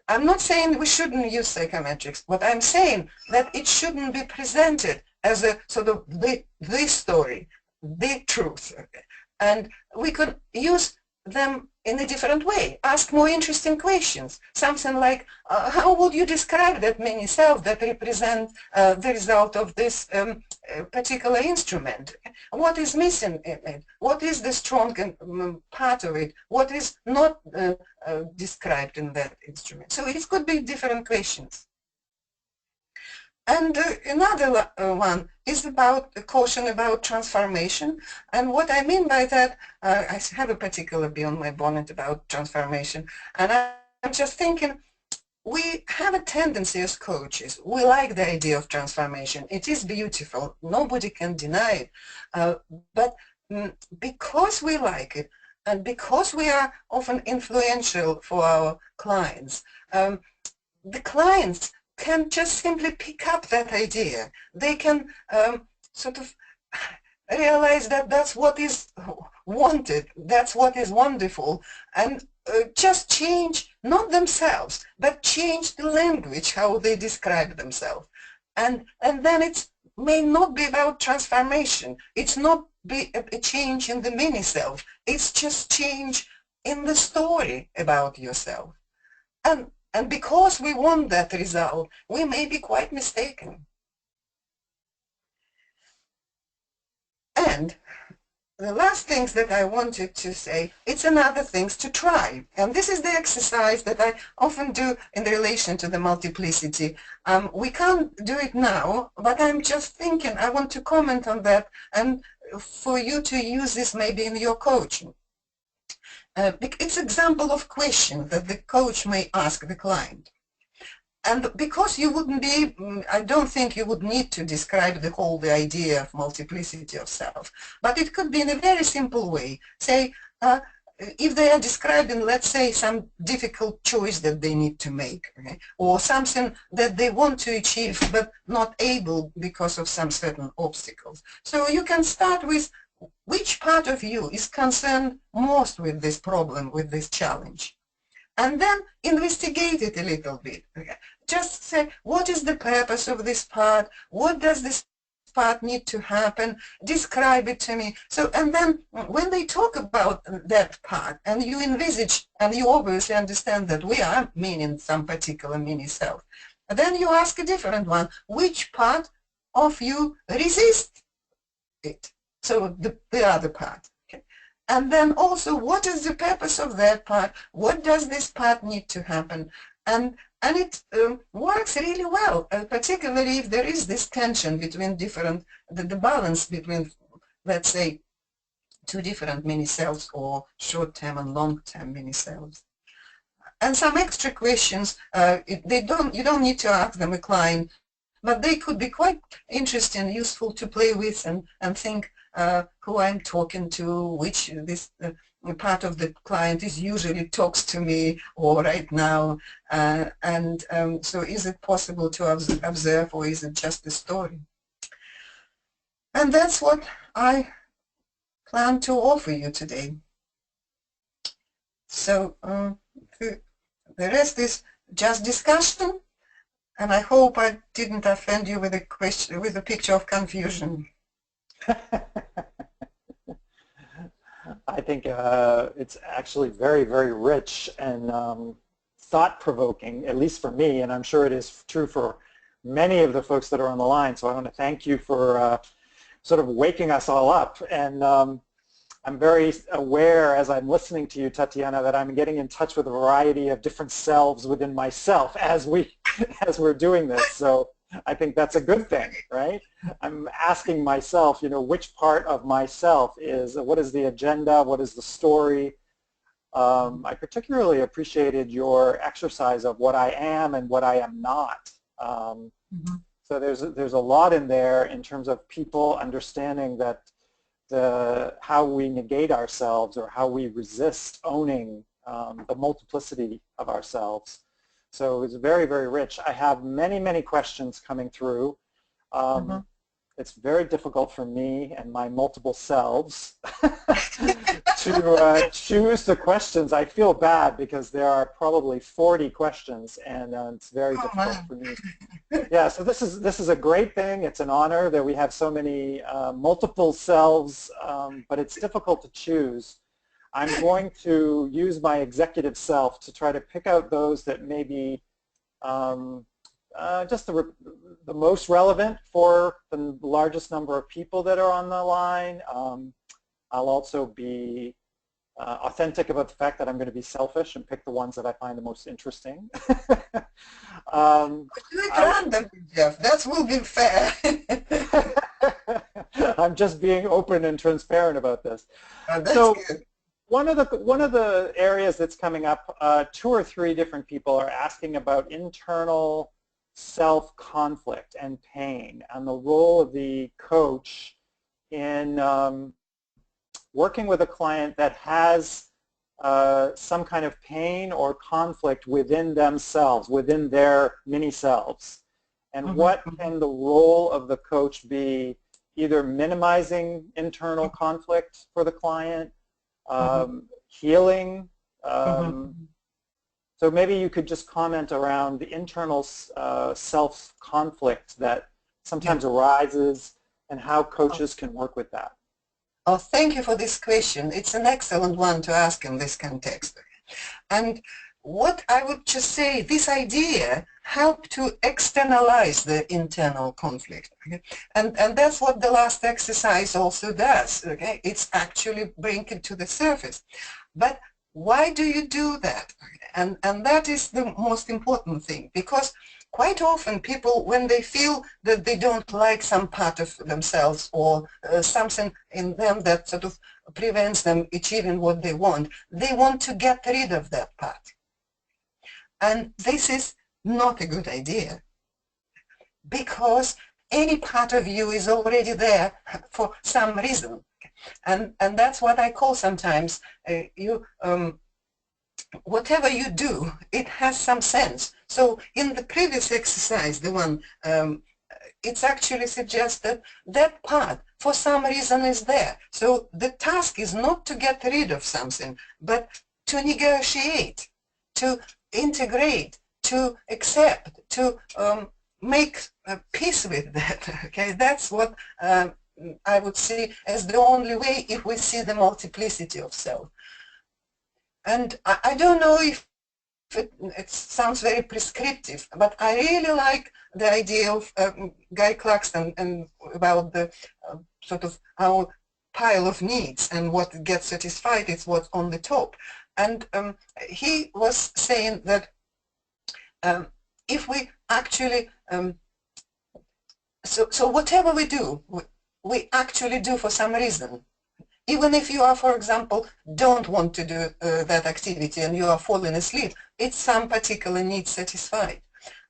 I'm not saying we shouldn't use psychometrics. What I'm saying that it shouldn't be presented as a sort of the story, the truth. Okay? And we could use them in a different way, ask more interesting questions. Something like, how would you describe that mini self that represents the result of this particular instrument? What is missing in it? What is the strong part of it? What is not described in that instrument? So it could be different questions. And another one is about a caution about transformation. And what I mean by that, I have a particular bee on my bonnet about transformation. And I'm just thinking, we have a tendency as coaches, we like the idea of transformation. It is beautiful. Nobody can deny it. But because we like it, and because we are often influential for our clients, the clients can just simply pick up that idea. They can sort of realize that that's what is wanted, that's what is wonderful, and just change, not themselves, but change the language, how they describe themselves. And then it may not be about transformation. It's not be a change in the mini self. It's just change in the story about yourself. And because we want that result, we may be quite mistaken. And the last things that I wanted to say, it's another things to try. And this is the exercise that I often do in relation to the multiplicity. We can't do it now, but I'm just thinking, I want to comment on that and for you to use this maybe in your coaching. It's an example of question that the coach may ask the client. And because you wouldn't be, I don't think you would need to describe the idea of multiplicity of self, but it could be in a very simple way. Say, if they are describing, let's say, some difficult choice that they need to make, okay? Or something that they want to achieve but not able because of some certain obstacles. So you can start with which part of you is concerned most with this problem, with this challenge. And then investigate it a little bit. Okay? Just say, what is the purpose of this part? What does this part need to happen? Describe it to me. So, and then when they talk about that part, and you envisage, and you obviously understand that we are meaning some particular mini self, then you ask a different one. Which part of you resists it? So the other part. Okay? And then also, what is the purpose of that part? What does this part need to happen? And it works really well, particularly if there is this tension between different, the balance between, let's say, two different mini cells or short-term and long-term mini cells. And some extra questions, you don't need to ask them a client, but they could be quite interesting, useful to play with and think, who I'm talking to, which this part of the client is usually talks to me or right now, so is it possible to observe or is it just a story? And that's what I plan to offer you today. So the rest is just discussion, and I hope I didn't offend you with a question, with a picture of confusion. I think it's actually very, very rich and thought-provoking, at least for me, and I'm sure it is true for many of the folks that are on the line. So I want to thank you for sort of waking us all up. And I'm very aware as I'm listening to you, Tatiana, that I'm getting in touch with a variety of different selves within myself as we're doing this. So I think that's a good thing, right? I'm asking myself, which part of myself what is the agenda, what is the story? I particularly appreciated your exercise of what I am and what I am not. So there's a lot in there in terms of people understanding that how we negate ourselves or how we resist owning the multiplicity of ourselves. So it's very, very rich. I have many, many questions coming through. It's very difficult for me and my multiple selves to choose the questions. I feel bad because there are probably 40 questions, and it's very difficult for me. Yeah, so this is a great thing. It's an honor that we have so many multiple selves, but it's difficult to choose. I'm going to use my executive self to try to pick out those that may be just the most relevant for the largest number of people that are on the line. I'll also be authentic about the fact that I'm going to be selfish and pick the ones that I find the most interesting. Do it randomly, Jeff. That will be fair. I'm just being open and transparent about this. That's good. One of the areas that's coming up, 2 or 3 different people are asking about internal self-conflict and pain and the role of the coach in working with a client that has some kind of pain or conflict within themselves, within their mini-selves. And what can the role of the coach be, either minimizing internal conflict for the client, healing. So maybe you could just comment around the internal self-conflict that sometimes arises and how coaches can work with that. Oh, thank you for this question. It's an excellent one to ask in this context. And what I would just say, this idea helped to externalize the internal conflict. Okay? And that's what the last exercise also does. Okay? It's actually bringing it to the surface. But why do you do that? And that is the most important thing, because quite often people, when they feel that they don't like some part of themselves or something in them that sort of prevents them achieving what they want to get rid of that part. And this is not a good idea, because any part of you is already there for some reason. And that's what I call sometimes whatever you do, it has some sense. So in the previous exercise, the one, it's actually suggested that part for some reason is there. So the task is not to get rid of something, but to negotiate, to integrate, to accept, to make peace with that. Okay, that's what I would see as the only way if we see the multiplicity of self. And I don't know if it sounds very prescriptive, but I really like the idea of Guy Claxton and about the sort of our pile of needs, and what gets satisfied is what's on the top. And he was saying that if we actually, so whatever we do, we actually do for some reason. Even if you are, for example, don't want to do that activity and you are falling asleep, it's some particular need satisfied.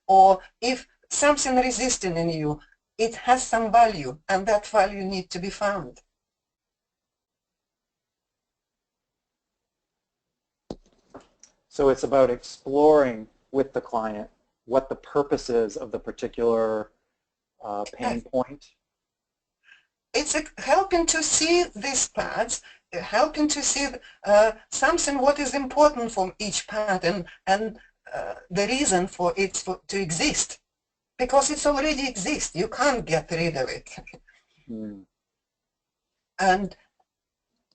Or if something resisting in you, it has some value, and that value needs to be found. So it's about exploring with the client what the purpose is of the particular pain point. It's helping to see these parts, helping to see something what is important for each part, and the reason for it to exist, because it's already exists. You can't get rid of it. And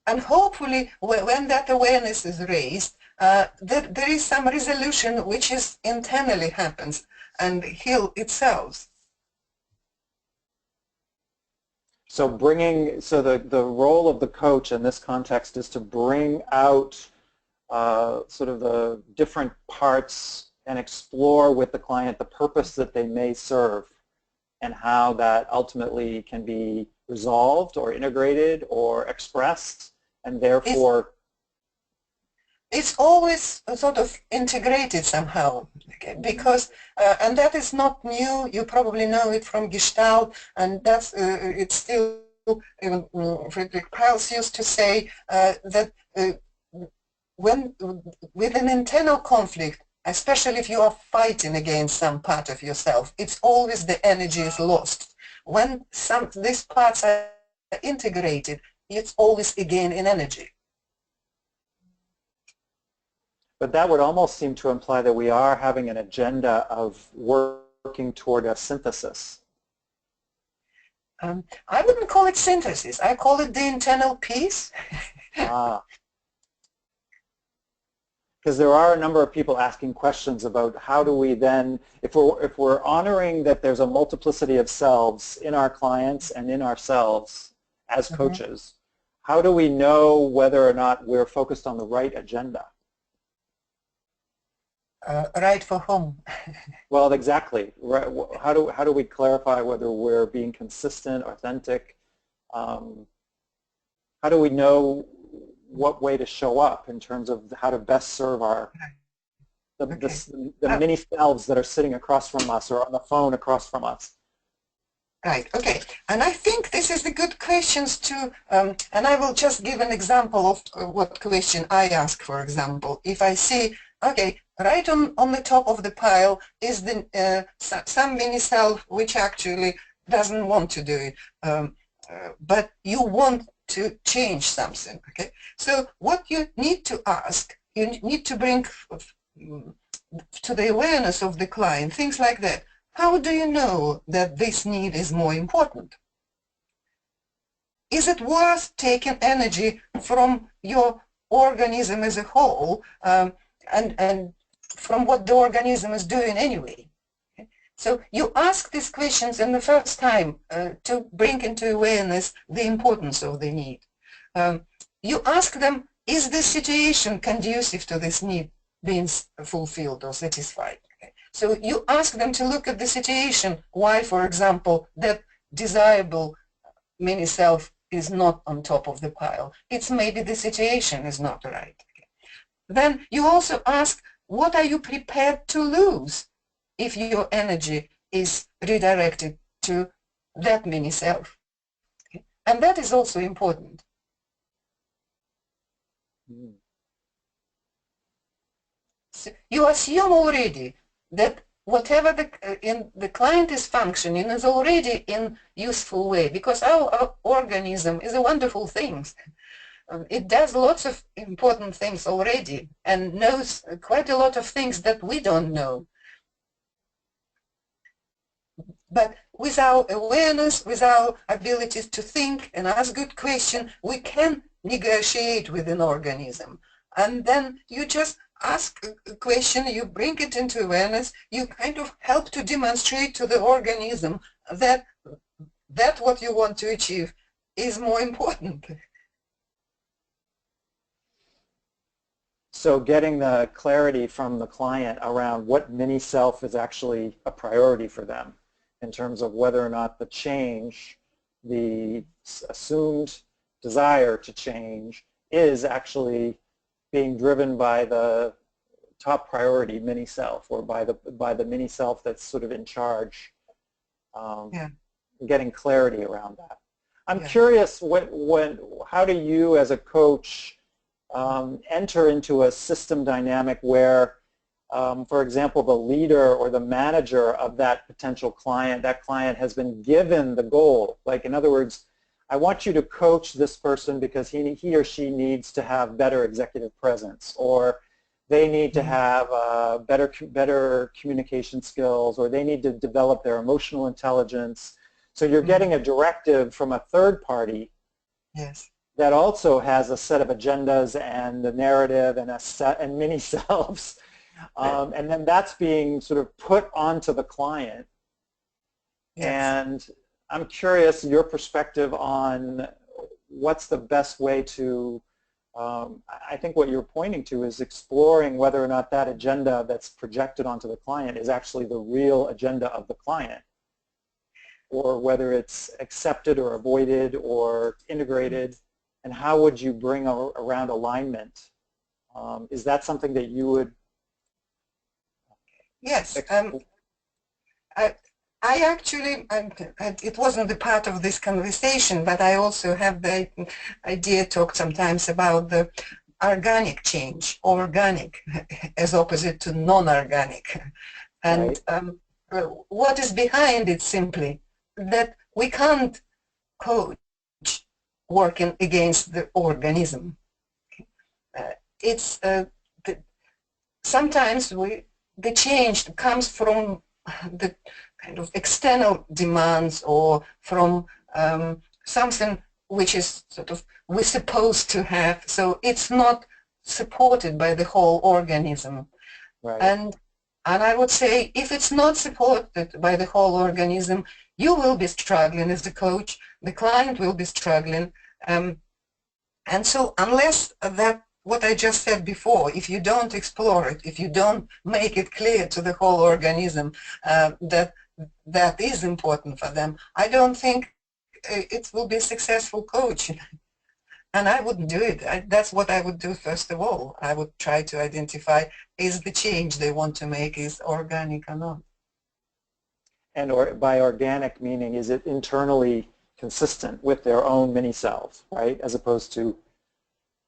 hopefully when that awareness is raised, there is some resolution which is internally happens and heal itself. So the role of the coach in this context is to bring out sort of the different parts and explore with the client the purpose that they may serve. and how that ultimately can be resolved or integrated or expressed, and therefore it's always sort of integrated somehow, okay? Because, and that is not new, you probably know it from Gestalt, and that's, it's still, even Friedrich Perls used to say that when, with an internal conflict, especially if you are fighting against some part of yourself, it's always the energy is lost. When these parts are integrated, it's always again in energy. But that would almost seem to imply that we are having an agenda of working toward a synthesis. I wouldn't call it synthesis. I call it the internal peace. Because there are a number of people asking questions about how do we then, if we're honoring that there's a multiplicity of selves in our clients and in ourselves as coaches, how do we know whether or not we're focused on the right agenda? Right for whom? Well, exactly. Right. How do we clarify whether we're being consistent, authentic? How do we know what way to show up in terms of how to best serve our the many selves that are sitting across from us or on the phone across from us? Right, okay. And I think this is the good questions to, and I will just give an example of what question I ask, for example. If I see, okay, right on the top of the pile is the some mini self which actually doesn't want to do it, but you want to change something, okay? So what you need to ask, you need to bring to the awareness of the client, things like that. How do you know that this need is more important? Is it worth taking energy from your organism as a whole and from what the organism is doing anyway? So you ask these questions in the first time to bring into awareness the importance of the need. You ask them, is the situation conducive to this need being fulfilled or satisfied? So you ask them to look at the situation, why, for example, that desirable mini self is not on top of the pile. It's maybe the situation is not right. Then you also ask, what are you prepared to lose if your energy is redirected to that mini self? And that is also important. So you assume already that whatever the client is functioning is already in useful way, because our organism is a wonderful thing. It does lots of important things already and knows quite a lot of things that we don't know. But with our awareness, with our abilities to think and ask good questions, we can negotiate with an organism. And then you just ask a question, you bring it into awareness, you kind of help to demonstrate to the organism that what you want to achieve is more important. So getting the clarity from the client around what mini self is actually a priority for them in terms of whether or not the change, the assumed desire to change, is actually being driven by the top priority mini self, or by the mini self that's sort of in charge. Getting clarity around that. I'm curious, how do you as a coach enter into a system dynamic where, for example, the leader or the manager of that potential client, that client has been given the goal? Like, in other words, I want you to coach this person because he or she needs to have better executive presence, or they need to have better communication skills, or they need to develop their emotional intelligence. So you're getting a directive from a third party that also has a set of agendas and the narrative and a set and mini selves. And then that's being sort of put onto the client. And I'm curious your perspective on what's the best way to, I think what you're pointing to is exploring whether or not that agenda that's projected onto the client is actually the real agenda of the client. or whether it's accepted or avoided or integrated, and how would you bring around alignment? Is that something that you would Yes. explore? I actually, it wasn't the part of this conversation, but I also have the idea talk sometimes about the organic change, organic as opposite to non-organic. And what is behind it simply that we can't coach working against the organism. It's sometimes the change comes from the kind of external demands or from something which is sort of we're supposed to have. So it's not supported by the whole organism. Right. And I would say if it's not supported by the whole organism, you will be struggling as the coach, the client will be struggling. And so unless that, what I just said before, if you don't explore it, if you don't make it clear to the whole organism that that is important for them, I don't think it will be successful coaching. And I wouldn't do it. That's what I would do first of all. I would try to identify, is the change they want to make is organic or not? And by organic meaning, is it internally consistent with their own mini cells, right? As opposed to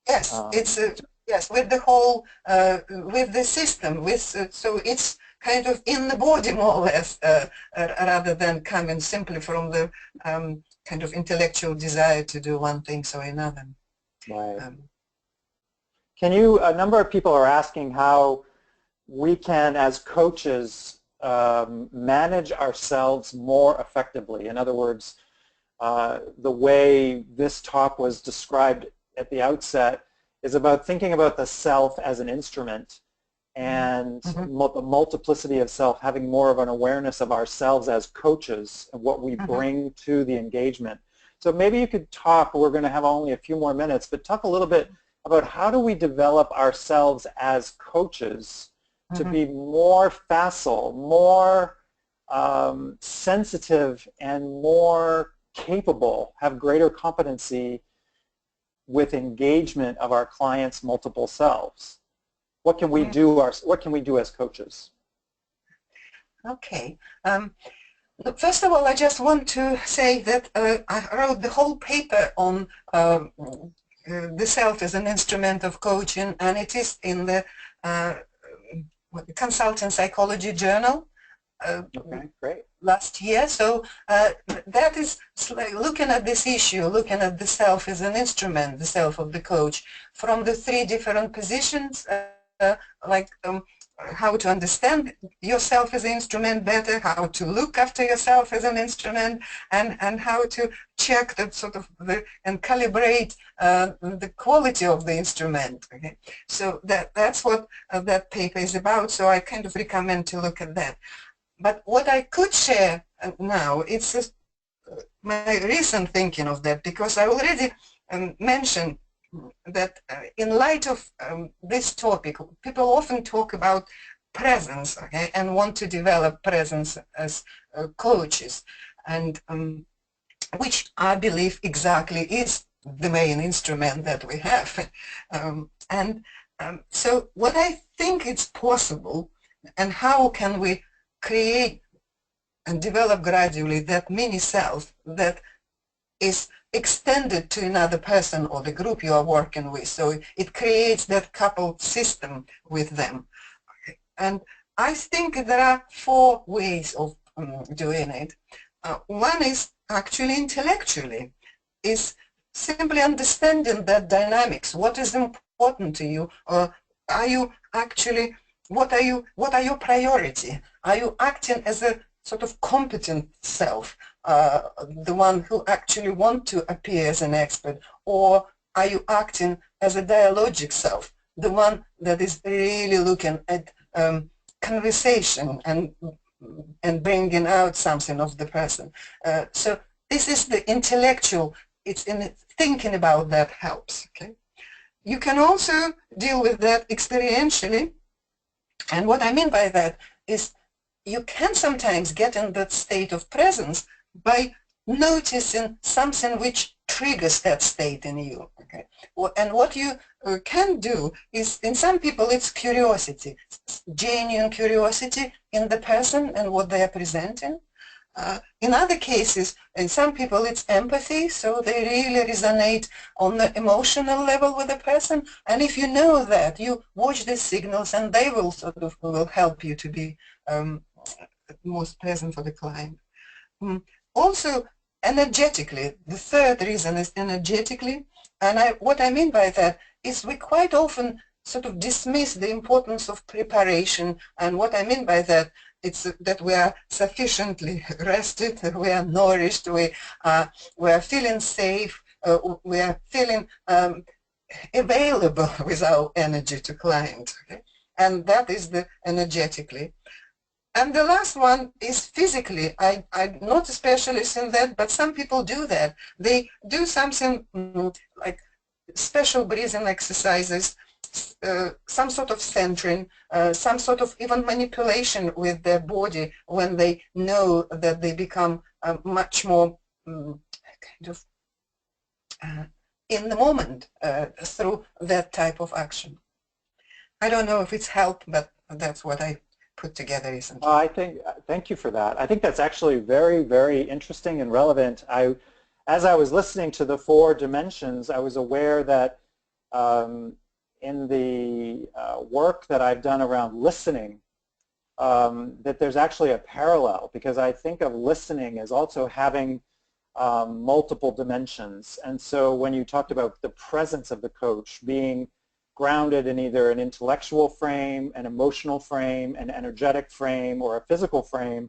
yes, it's yes, with the whole with the system, with so it's kind of in the body more or less, rather than coming simply from the kind of intellectual desire to do one thing or another. Right. Can you? A number of people are asking how we can, as coaches, manage ourselves more effectively. In other words, the way this talk was described at the outset is about thinking about the self as an instrument and the multiplicity of self, having more of an awareness of ourselves as coaches and what we bring to the engagement. So maybe you could talk, we're going to have only a few more minutes, but talk a little bit about how do we develop ourselves as coaches to be more facile, more sensitive, and more capable, have greater competency with engagement of our clients' multiple selves. What can we do? What can we do as coaches? Okay. First of all, I just want to say that I wrote the whole paper on the self as an instrument of coaching, and it is in the Consulting Psychology Journal. Okay, great. Last year. So that is looking at this issue, looking at the self as an instrument, the self of the coach, from the three different positions, like how to understand yourself as an instrument better, how to look after yourself as an instrument, and how to check that sort of and calibrate the quality of the instrument. Okay? So that's what that paper is about. So I kind of recommend to look at that. But what I could share now, it's just my recent thinking of that, because I already mentioned that in light of this topic, people often talk about presence, okay, and want to develop presence as coaches, and which I believe exactly is the main instrument that we have. So what I think it's possible, and how can we create and develop gradually that mini self that is extended to another person or the group you are working with. So it creates that coupled system with them. And I think there are four ways of doing it. One is actually intellectually, is simply understanding that dynamics. What is important to you? Or are you actually, what are your priority? Are you acting as a sort of competent self, the one who actually want to appear as an expert, or are you acting as a dialogic self, the one that is really looking at conversation and bringing out something of the person? So this is the intellectual. It's in thinking about that helps. Okay, you can also deal with that experientially, and what I mean by that is you can sometimes get in that state of presence by noticing something which triggers that state in you. Okay, and what you can do is, in some people, it's curiosity, genuine curiosity in the person and what they are presenting. In other cases, in some people, it's empathy, so they really resonate on the emotional level with the person. And if you know that, you watch the signals, and they will sort of will help you to be most present for the client. Also, energetically, the third reason is energetically, and what I mean by that is we quite often sort of dismiss the importance of preparation, and what I mean by that, it's that we are sufficiently rested, we are nourished, we are feeling safe, we are feeling available with our energy to client, okay? And that is the energetically. And the last one is physically. I'm not a specialist in that, but some people do that. They do something like special breathing exercises, some sort of centering, some sort of even manipulation with their body when they know that they become much more kind of in the moment through that type of action. I don't know if it's helped, but that's what I put together recently. Thank you for that. I think that's actually very, very interesting and relevant. As I was listening to the 4 dimensions, I was aware that in the work that I've done around listening, that there's actually a parallel, because I think of listening as also having multiple dimensions. And so when you talked about the presence of the coach being grounded in either an intellectual frame, an emotional frame, an energetic frame, or a physical frame,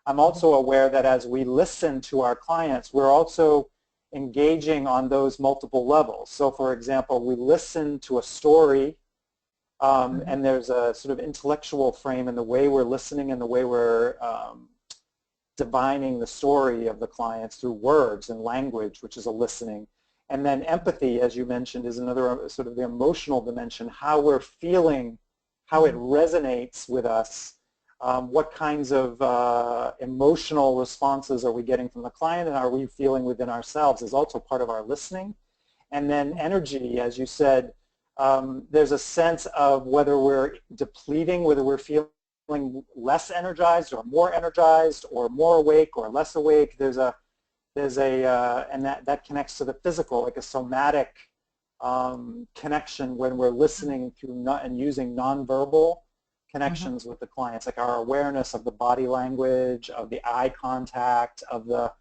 I'm also aware that as we listen to our clients, we're also engaging on those multiple levels. So for example, we listen to a story, and there's a sort of intellectual frame in the way we're listening and the way we're divining the story of the clients through words and language, which is a listening. And then empathy, as you mentioned, is another sort of the emotional dimension, how we're feeling, how it resonates with us, what kinds of emotional responses are we getting from the client, and are we feeling within ourselves is also part of our listening. And then energy, as you said, there's a sense of whether we're depleting, whether we're feeling less energized or more energized, or more awake or less awake. And that connects to the physical, like a somatic connection when we're listening through and using nonverbal connections with the clients, like our awareness of the body language, of the eye contact, of the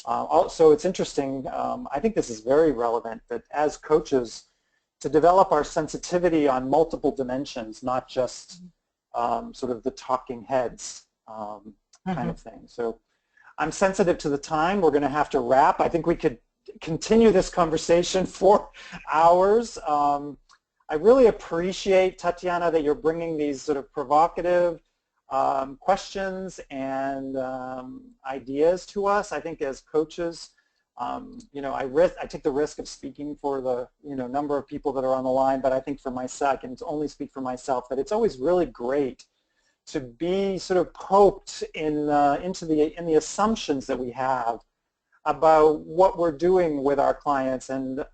also it's interesting, I think this is very relevant, that as coaches, to develop our sensitivity on multiple dimensions, not just sort of the talking heads kind of thing. So I'm sensitive to the time. We're going to have to wrap. I think we could continue this conversation for hours. I really appreciate, Tatiana, that you're bringing these sort of provocative questions and ideas to us. I think as coaches, you know, I take the risk of speaking for the number of people that are on the line, but I think for myself, I can only speak for myself, that it's always really great to be sort of poked in the assumptions that we have about what we're doing with our clients, and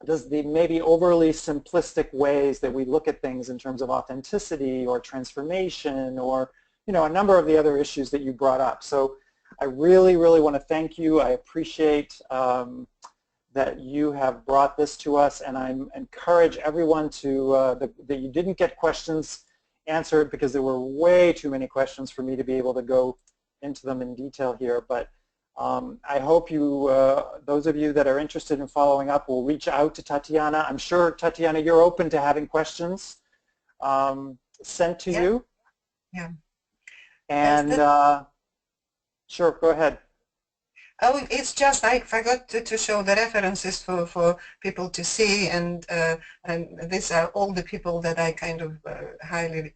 does the maybe overly simplistic ways that we look at things in terms of authenticity or transformation, or a number of the other issues that you brought up. So I really, really want to thank you. I appreciate that you have brought this to us, and I encourage everyone to that you didn't get questions answered, because there were way too many questions for me to be able to go into them in detail here. But I hope you, those of you that are interested in following up, will reach out to Tatiana. I'm sure, Tatiana, you're open to having questions sent to you. Yeah. And sure, go ahead. Oh, it's just I forgot to show the references for people to see, and these are all the people that I kind of highly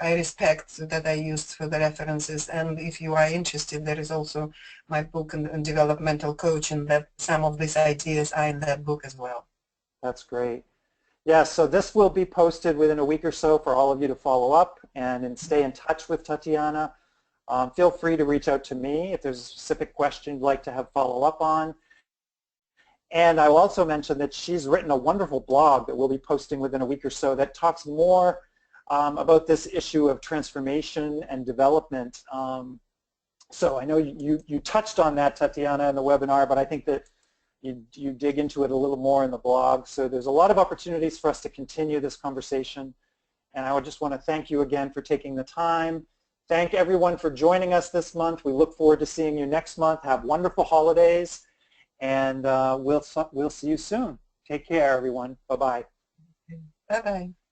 I respect, that I used for the references. And if you are interested, there is also my book on developmental coaching, that some of these ideas are in that book as well. That's great. Yeah, so this will be posted within a week or so for all of you to follow up and stay in touch with Tatiana. Feel free to reach out to me if there's a specific question you'd like to have follow-up on. And I will also mention that she's written a wonderful blog that we'll be posting within a week or so that talks more about this issue of transformation and development. So I know you touched on that, Tatiana, in the webinar, but I think that you dig into it a little more in the blog. So there's a lot of opportunities for us to continue this conversation. And I would just want to thank you again for taking the time. Thank everyone for joining us this month. We look forward to seeing you next month. Have wonderful holidays, and we'll see you soon. Take care, everyone. Bye-bye. Bye-bye.